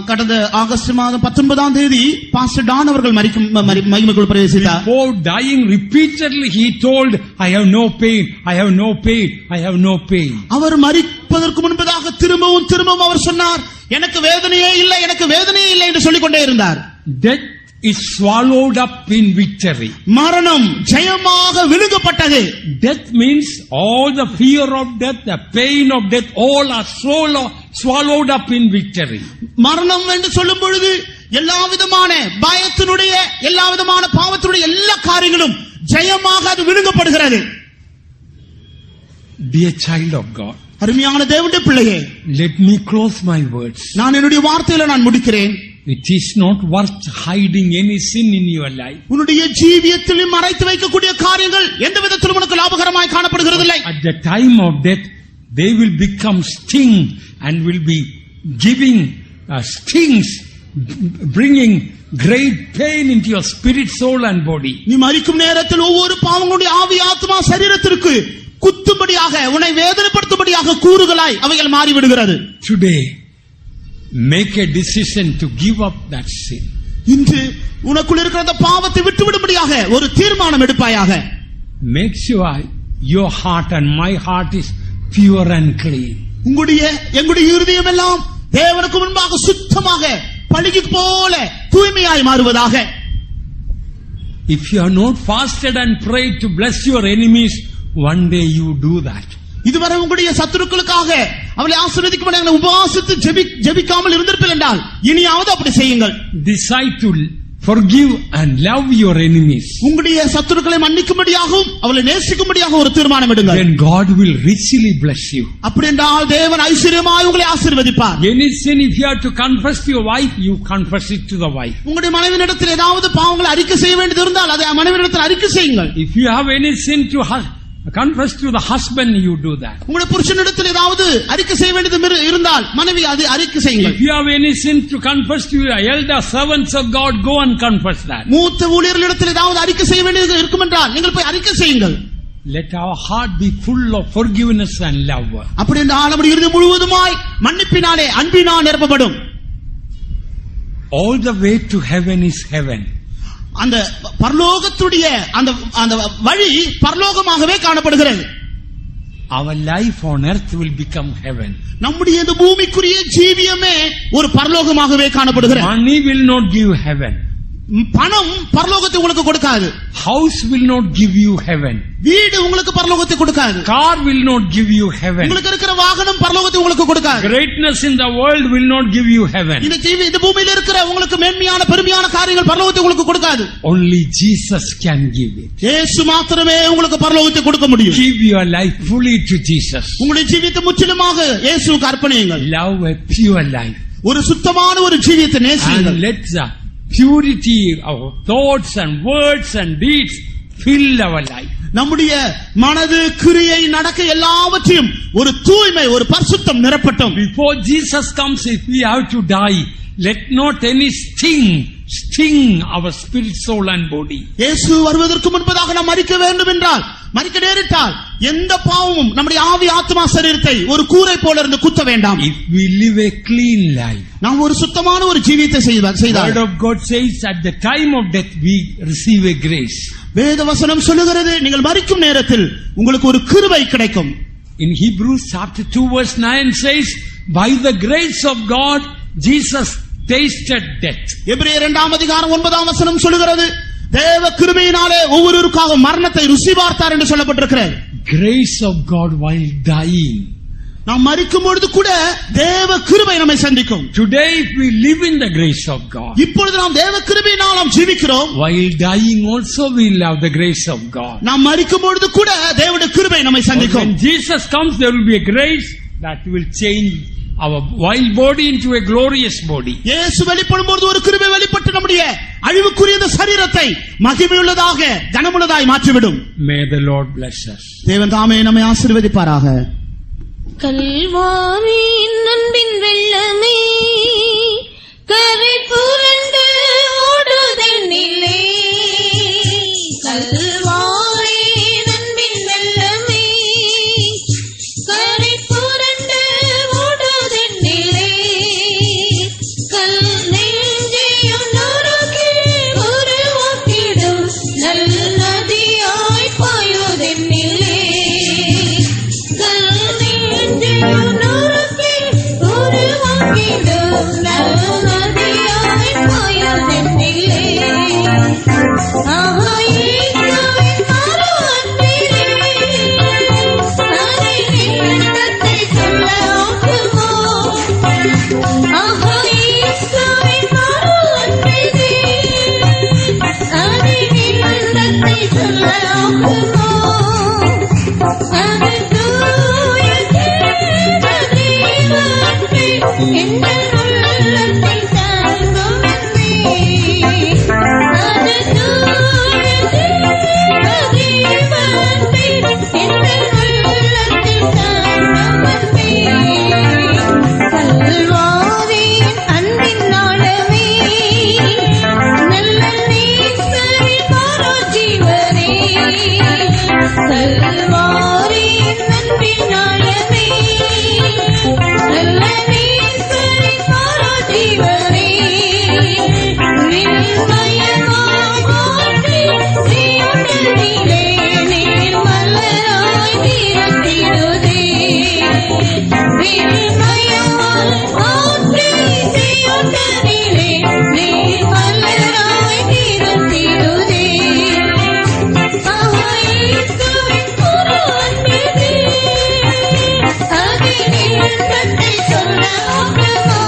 கடந்த ஆகஸ்ட் மாதம் 19ஆம் தேதி பாஸ்டர் டான் அவர்கள் மகிமைக்குள் பிரவேசித்தார். Before dying repeatedly he told, I have no pain, I have no pain, I have no pain. அவர் மரிப்பதற்கு முன்பதாக திரும்பவும் அவர் சொன்னார், எனக்கு வேதனையே இல்லை, எனக்கு வேதனையே இல்லை என்று சொல்லிக் கொண்டே இருந்தார். Death is swallowed up in victory. மரணம் ஜெயமாக விழுங்கப்பட்டது. Death means all the fear of death, the pain of death, all are swallowed up in victory. மரணம் என்று சொல்லும் பொழுது எல்லா விதமான பயத்தினுடைய, எல்லா விதமான பாவத்தினுடைய எல்லா காரியங்களும் ஜெயமாக அது விழுங்கப்படுகிறது. Dear child of God, அருமையான தேவனுடைய பிள்ளையே, let me close my words. நான் என்னுடைய வார்த்தையில நான் முடிக்கிறேன். It is not worth hiding any sin in your life. உன்னுடைய ஜீவியத்தில் மறைத்து வைக்கக்கூடிய காரியங்கள் எந்த விதத்திலும் உனக்கு லாபகரமாய் காணப்படுகிறதில்லை. At the time of death, they will become sting and will be giving stings, bringing great pain into your spirit, soul and body. நீ மரிக்கும் நேரத்தில் ஒவ்வொரு பாவங்களுடைய ஆவி, ஆத்மா, சரீரத்திற்கு குத்தும்படியாக, உன்னை வேதனைப்படுத்தும்படியாக கூறுகளாய் அவைகள் மாறிவிடுகிறது. Today, make a decision to give up that sin. இன்று உனக்குள் இருக்கிற அந்த பாவத்தை விட்டுவிடும்படியாக ஒரு தீர்மானம் எடுப்பாயாக. Make sure your heart and my heart is pure and clean. எங்களுடைய இருதயம் எல்லாம் தேவனுக்கு முன்பாக சுத்தமாக பளிங்கு போல தூய்மையாய் மாறுவதாக. If you are not fasted and prayed to bless your enemies, one day you do that. இதுவரை உங்களுடைய சத்துருக்களுக்காக அவளை ஆசீர்வதிக்கும்படியாக உபவாசித்து ஜெபிக்காமல் இருந்திருப்பீர்கள் என்றால் இனியாவது அப்படி செய்யுங்கள். Decide to forgive and love your enemies. உங்களுடைய சத்துருக்களை மன்னிக்கும்படியாகவும் அவளை நேசிக்கும்படியாக ஒரு தீர்மானம் எடுங்கள். Then God will richly bless you. அப்படி என்றால் தேவன் ஐஸ்வரியமாய் உங்களை ஆசீர்வதிப்பார். Any sin if you have to confess to your wife, you confess it to the wife. உங்களுடைய மனைவியிடத்தில் ஏதாவது பாவங்களை அறிக்கை செய்ய வேண்டியது இருந்தால் அதை மனைவியிடத்தில் அறிக்கை செய்யுங்கள். If you have any sin to confess to the husband, you do that. உங்களுடைய புருஷனிடத்தில் ஏதாவது அறிக்கை செய்ய வேண்டியது இருந்தால் மனைவி அது அறிக்கை செய்யுங்கள். If you have any sin to confess to your elder servants of God, go and confess that. மூத்த ஊழியர்களிடத்தில் ஏதாவது அறிக்கை செய்ய வேண்டியது இருக்கும் என்றால் நீங்கள் போய் அறிக்கை செய்யுங்கள். Let our heart be full of forgiveness and love. அப்படி என்றால் நம்முடைய இருதயம் முழுவதுமாய் மன்னிப்பினாலே அன்பினால் நிரப்பப்படும். All the way to heaven is heaven. அந்த பரலோகத்துடைய அந்த வழி பரலோகமாகவே காணப்படுகிறது. Our life on earth will become heaven. நம்முடைய இந்த பூமிக்குரிய ஜீவியமே ஒரு பரலோகமாகவே காணப்படுகிறது. Money will not give heaven. பணம் பரலோகத்தை உங்களுக்கு கொடுக்காது. House will not give you heaven. வீடு உங்களுக்கு பரலோகத்தை கொடுக்காது. Car will not give you heaven. உங்களுக்கு இருக்கிற வாகனம் பரலோகத்தை உங்களுக்கு கொடுக்காது. Greatness in the world will not give you heaven. இந்த பூமியில இருக்கிற உங்களுக்கு மேன்மையான பெருமையான காரியங்கள் பரலோகத்தை உங்களுக்கு கொடுக்காது. Only Jesus can give it. இயேசு மாத்திரமே உங்களுக்கு பரலோகத்தை கொடுக்க முடியும். Give your life fully to Jesus. உங்களுடைய ஜீவியத்தை முற்றிலுமாக இயேசுவுக்கு அர்ப்பணியுங்கள். Love a pure life. ஒரு சுத்தமான ஒரு ஜீவியத்தை நேசியுங்கள். And let the purity of thoughts and words and deeds fill our life. நம்முடைய மனது, கிரியை, நடக்கை எல்லாவற்றையும் ஒரு தூய்மை, ஒரு பரிசுத்தம் நிரப்பட்டும். Before Jesus comes, if we have to die, let not any sting our spirit, soul and body. இயேசு வருவதற்கு முன்பதாக நாம் மரிக்க வேண்டும் என்றால், மரிக்க நேரிட்டால் எந்த பாவமும் நம்முடைய ஆவி, ஆத்மா, சரீரத்தை ஒரு கூரை போல இருந்து குத்த வேண்டாம். If we live a clean life, நாம் ஒரு சுத்தமான ஒரு ஜீவியத்தை செய்தால், word of God says at the time of death we receive a grace. வேத வசனம் சொல்லுகிறது, நீங்கள் மரிக்கும் நேரத்தில் உங்களுக்கு ஒரு கிருபை கிடைக்கும். In Hebrews chapter 2 verse 9 says, by the grace of God Jesus tasted death. எபிரேயர் 2ஆம் அதிகாரம் 9ஆம் வசனம் சொல்லுகிறது, தேவ கிருபையினாலே ஒவ்வொருவருக்காக மரணத்தை ருசி பார்த்தார் என்று சொல்லப்பட்டிருக்கிறது. Grace of God while dying. நாம் மரிக்கும் பொழுது கூட தேவ கிருபை நம்மை சந்திக்கும். Today if we live in the grace of God, இப்பொழுது நாம் தேவ கிருபையினால் நாம் ஜீவிக்கிறோம். while dying also we love the grace of God. நாம் மரிக்கும் பொழுது கூட தேவனுடைய கிருபை நம்மை சந்திக்கும். When Jesus comes, there will be a grace that will change our wild body into a glorious body. இயேசு வெளிப்படும் பொழுது ஒரு கிருபை வெளிப்பட்டு நம்முடைய அழிவுக்குரிய இந்த சரீரத்தை மகிமையுள்ளதாக, கனமுள்ளதாய் மாற்றிவிடும். May the Lord bless us. தேவன் தாமே நம்மை ஆசீர்வதிப்பாராக. கல்வாரியின் அன்பின் வெள்ளமே, கரை புரண்டு ஓடுதல் நிலே, கல்வாரியின் அன்பின் ஆழமே, நல்ல நேசரின் மறுஜீவனே, நிர்மயமாய் வாழ்ந்து சீயோனிலே நீர்மலராய் திரண்டிடுதே. நிர்மயமாய் வாழ்ந்து சீயோனிலே நீர்மலராய் திரண்டிடுதே. இயேசுவின் ஒரு அன்பிலே, அதில் இன்பத்தை சொல்ல ஆகுமோ?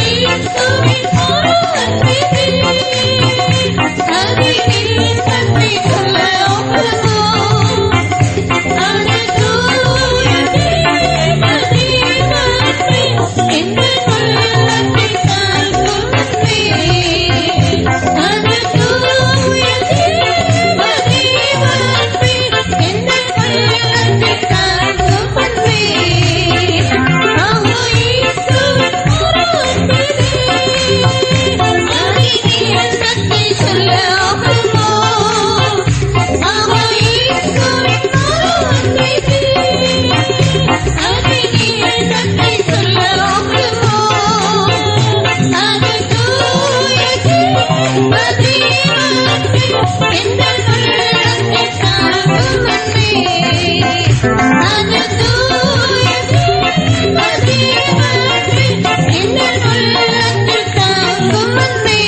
இயேசுவின் ஒரு அன்பிலே, அதில் இன்பத்தை சொல்ல ஆகுமோ? அது தூய தேவதேவனே, எந்த உள்ளத்தில் தாங்கும் அன்பே. அது தூய தேவதேவனே, எந்த உள்ளத்தில் தாங்கும் அன்பே. இயேசுவின் ஒரு அன்பிலே, அதில் இன்பத்தை சொல்ல ஆகுமோ? இயேசுவின் ஒரு அன்பிலே, அதில் இன்பத்தை சொல்ல ஆகுமோ? அது தூய தேவதேவனே, எந்த உள்ளத்தில் தாங்கும் அன்பே. அது தூய தேவதேவனே, எந்த உள்ளத்தில் தாங்கும் அன்பே.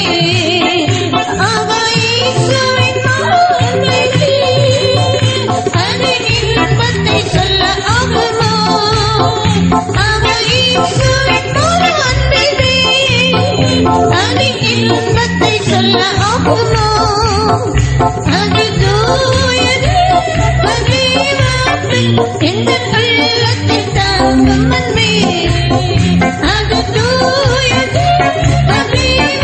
இயேசுவின் மறுஅன்பிலே, அதில் இன்பத்தை சொல்ல ஆகுமோ? இயேசுவின் மறுஅன்பிலே, அதில் இன்பத்தை சொல்ல ஆகுமோ? அது தூய தேவதேவனே, எந்த உள்ளத்தில் தாங்கும் அன்பே. அது தூய தேவதேவனே,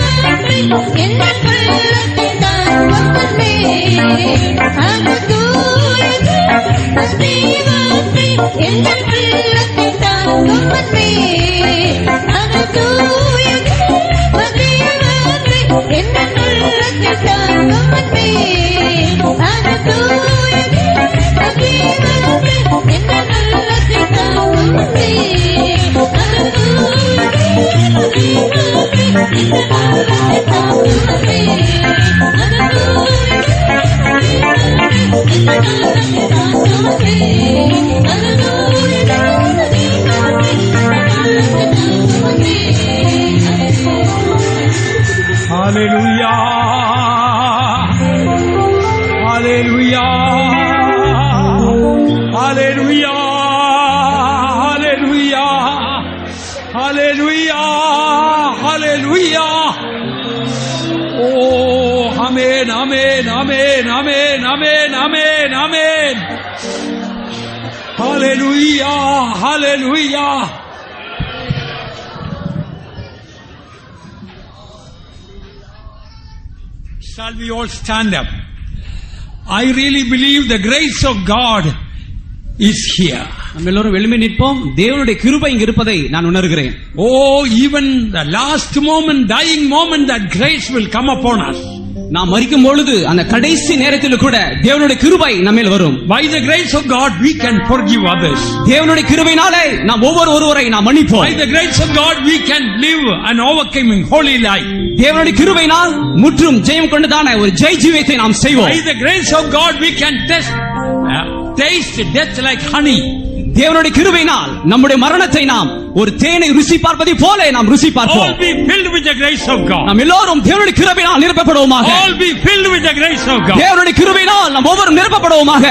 எந்த உள்ளத்தில் தாங்கும் அன்பே. அது தூய தேவதேவனே, எந்த உள்ளத்தில் தாங்கும் அன்பே. அது தூய தேவதேவனே, எந்த உள்ளத்தில் தாங்கும் அன்பே. அது தூய தேவதேவனே, எந்த உள்ளத்தில் தாங்கும் அன்பே. அது தூய தேவதேவனே, எந்த உள்ளத்தில் தாங்கும் அன்பே. அது தூய தேவதேவனே, எந்த உள்ளத்தில் தாங்கும் அன்பே. அது தூய தேவதேவனே, Hallelujah. Hallelujah. Hallelujah. Hallelujah. Hallelujah. Hallelujah. Oh, amen, amen, amen, amen, amen, amen, amen. Hallelujah. Hallelujah. Shall we all stand up? I really believe the grace of God is here. நம்ம எல்லோரும் எழும்பி நிற்போம். தேவனுடைய கிருபை இங்கு இருப்பதை நான் உணர்கிறேன். Oh, even the last moment, dying moment, that grace will come upon us. நாம் மரிக்கும் பொழுது அந்த கடைசி நேரத்தில் கூட தேவனுடைய கிருபை நம்மேல் வரும். By the grace of God, we can forgive others. தேவனுடைய கிருபையினாலே நாம் ஒருவரை நாம் மன்னிப்போம். By the grace of God, we can live an overcoming holy life. தேவனுடைய கிருபையினால் முற்றும் ஜெயம் கொண்டதான ஒரு ஜெய ஜீவியத்தை நாம் செய்வோம். By the grace of God, we can taste death like honey. தேவனுடைய கிருபையினால் நம்முடைய மரணத்தை நாம் ஒரு தேனை ருசி பார்ப்பதை போல நாம் ருசி பார்ப்போம். All be filled with the grace of God. நாம் எல்லோரும் தேவனுடைய கிருபையினால் நிரப்பப்படுவோமாக. All be filled with the grace of God. தேவனுடைய கிருபையினால் நாம் ஒவ்வொருவரும் நிரப்பப்படுவோமாக.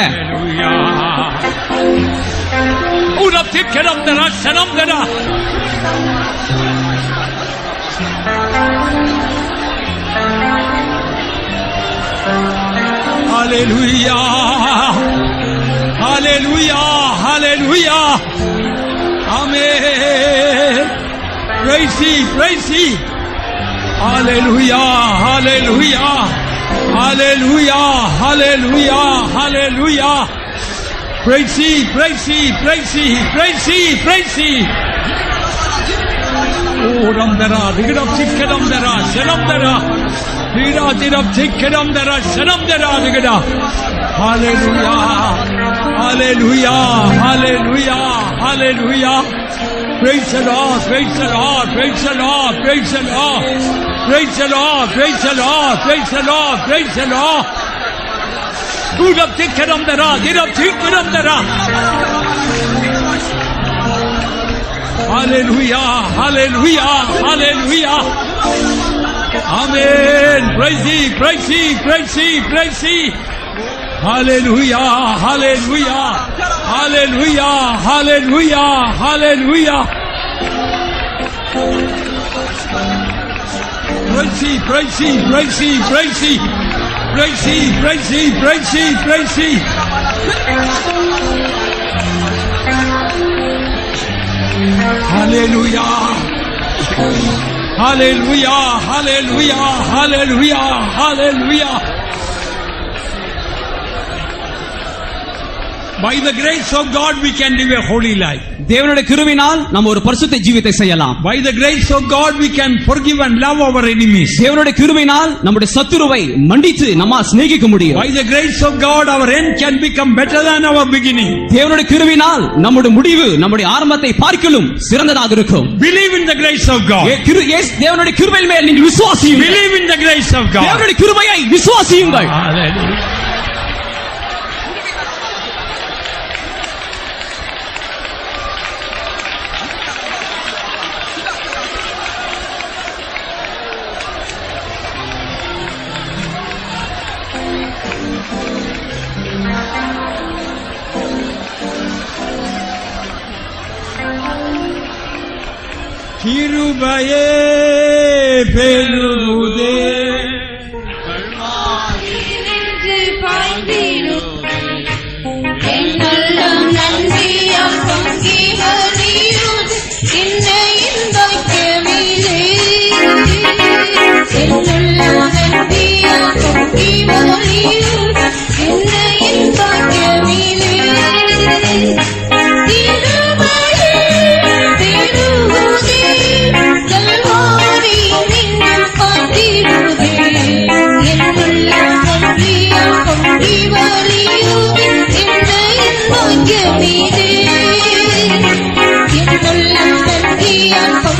Hallelujah. Hallelujah. Hallelujah. Amen. Praise Thee. Praise Thee. Hallelujah. Hallelujah. Hallelujah. Hallelujah. Hallelujah. Praise Thee. Praise Thee. Praise Thee. Praise Thee. Praise Thee. Oh, Ramdara, Digidam Sikadam Dara, Selam Dara. Hirajiram Tikkiram Dara Shanam Dara Digada. Hallelujah. Hallelujah. Hallelujah. Hallelujah. Praise the Lord. Praise the Lord. Praise the Lord. Praise the Lord. Praise the Lord. Praise the Lord. Praise the Lord. Praise the Lord. Hirajiram Tikkiram Dara. Hirajiram Tikkiram Dara. Hallelujah. Hallelujah. Hallelujah. Amen. Praise Thee, praise Thee, praise Thee, praise Thee. Hallelujah, hallelujah, hallelujah, hallelujah, hallelujah. Praise Thee, praise Thee, praise Thee, praise Thee. Praise Thee, praise Thee, praise Thee, praise Thee. Hallelujah. Hallelujah, hallelujah, hallelujah, hallelujah. By the grace of God we can live a holy life. தேவனுடைய கிருபையினால் நாம் ஒரு பரிசுத்த ஜீவித்தை செய்யலாம். By the grace of God we can forgive and love our enemies. தேவனுடைய கிருபையினால் நம்முடைய சத்துருவை மன்னித்து நம்மால் சிநேகிக்க முடியும். By the grace of God our end can become better than our beginning. தேவனுடைய கிருபையினால் நம்முடைய முடிவு நம்முடைய ஆரம்பத்தை பார்க்கலும் சிறந்ததாக இருக்கும். Believe in the grace of God. தேவனுடைய கிருபையின் மேல் நீங்கள் விசுவாசியுங்கள். Believe in the grace of God. தேவனுடைய கிருபையை விசுவாசியுங்கள். Hallelujah. கிருபையே பெருகுதே நின்று பாய்ந்திடும் என்னெல்லாம் நன்றியால் பொங்கி வழியுது என்னை இன்பக்கமிலே என்னெல்லாம் நன்றியால் பொங்கி வழியுது என்னை இன்பக்கமிலே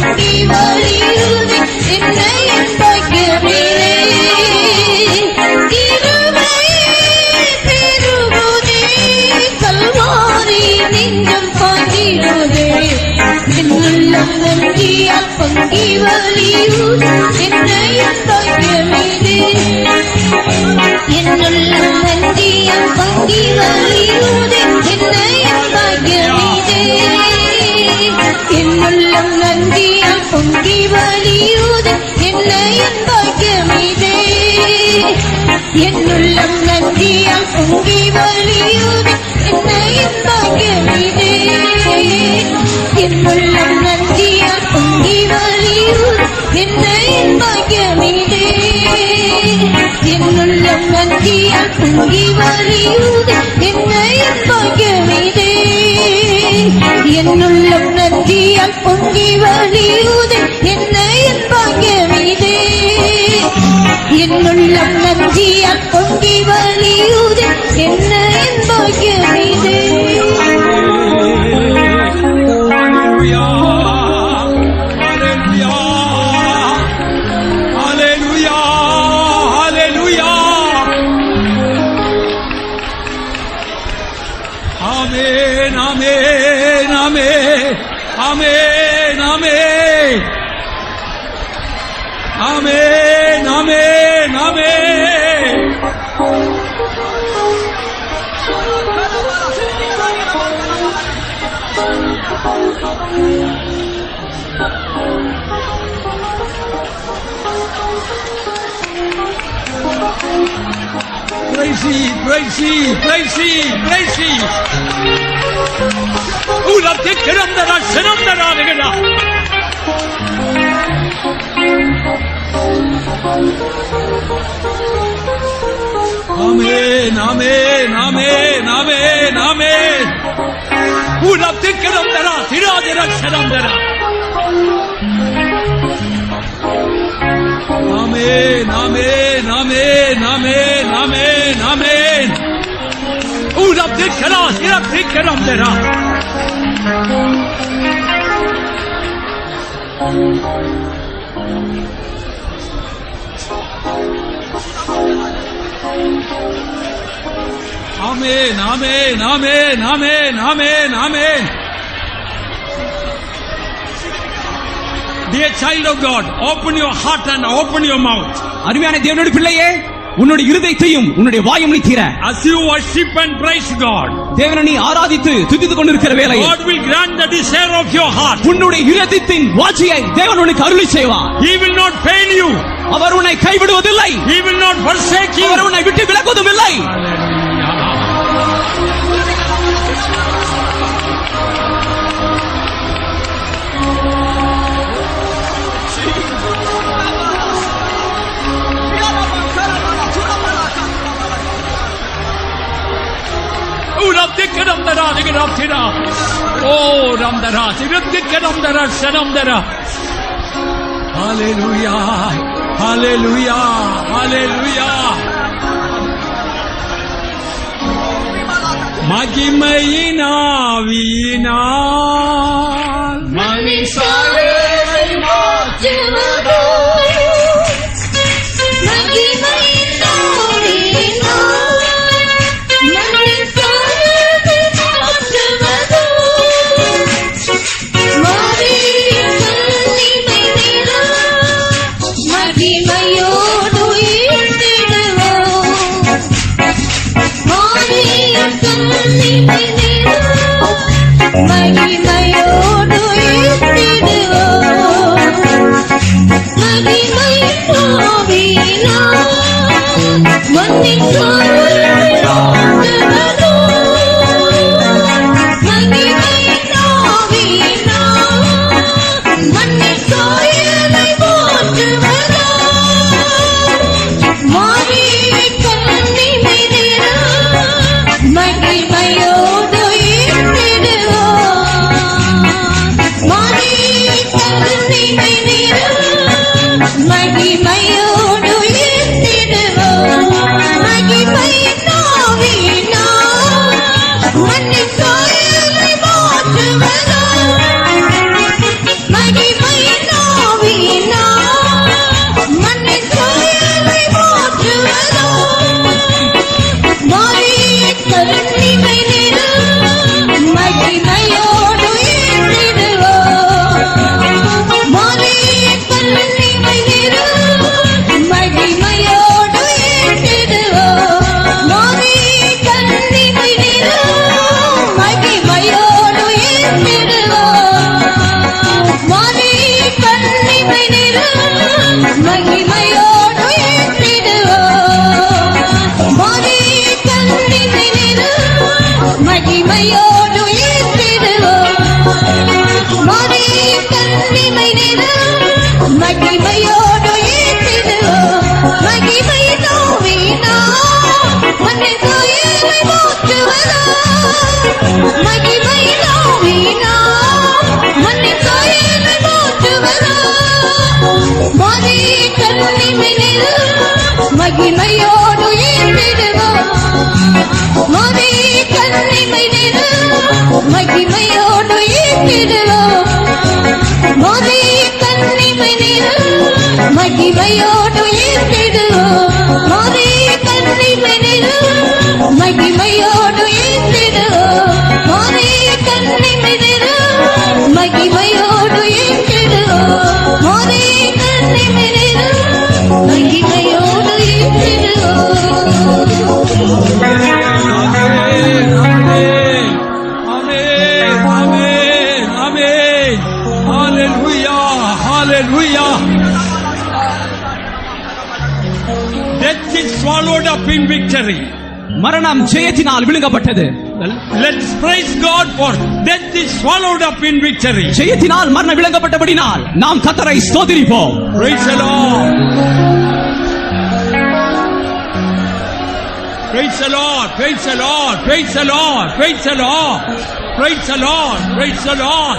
பொங்கி வழியுது என்னையும் பாக்கியமிது என்னுள்ளம் நன்றியால் பொங்கி வழியுது என்னையும் பாக்கியமிது என்னுள்ளம் நன்றியால் பொங்கி வழியுது என்னையும் பாக்கியமிது என்னுள்ளம் நன்றியால் பொங்கி வழியுது என்னையும் பாக்கியமிது என்னுள்ளம் நன்றியால் பொங்கி வழியுது என்னையும் பாக்கியமிது என்னுள்ளம் நன்றியால் பொங்கி வழியுது என்னையும் பாக்கியமிது என்னுள்ளம் நன்றியால் பொங்கி வழியுது என்னையும் பாக்கியமிது என்னுள்ளம் நன்றியால் பொங்கி வழியுது என்னையும் பாக்கியமிது. Amen, amen, amen, amen, amen, amen, amen, amen. Praise Thee, praise Thee, praise Thee, praise Thee. Ula tikkiram dara shanam dara digada. Amen, amen, amen, amen, amen. Ula tikkiram dara shanam dara. Amen. Amen, amen, amen, amen, amen, amen. Urab dikkaras, irab dikkaram dera. Amen, amen, amen, amen, amen, amen. Dear child of God, open your heart and open your mouth. அருமையான தேவனுடைய பிள்ளையே, உன்னுடைய இருதயத்தையும் உன்னுடைய வாயும் நீ திற. As you worship and praise God, தேவனை நீ ஆராதித்து துதித்துக் கொண்டிருக்கிற வேளையில் God will grant the desire of your heart. உன்னுடைய இருதயத்தின் வாஞ்சையை தேவன் உனக்கு அருளி செய்வார். He will not fail you. அவர் உன்னை கைவிடுவதில்லை. He will not forsake you. அவர் உன்னை விட்டு விலகுவதும் இல்லை. Oh, Ramdara, Ramdara, Hallelujah, Hallelujah, Hallelujah. மகிமையினாவியினால் மனுஷரை மாற்றுவதோ மகிமையோடு Death is swallowed up in victory. மரணம் ஜெயத்தினால் விழுங்கப்பட்டது. Let's praise God for death is swallowed up in victory. ஜெயத்தினால் மரணம் விழுங்கப்பட்டபடினால் நாம் கர்த்தரை ஸ்தோத்திரிப்போம். Praise the Lord. Praise the Lord. Praise the Lord. Praise the Lord. Praise the Lord. Praise the Lord. Praise the Lord.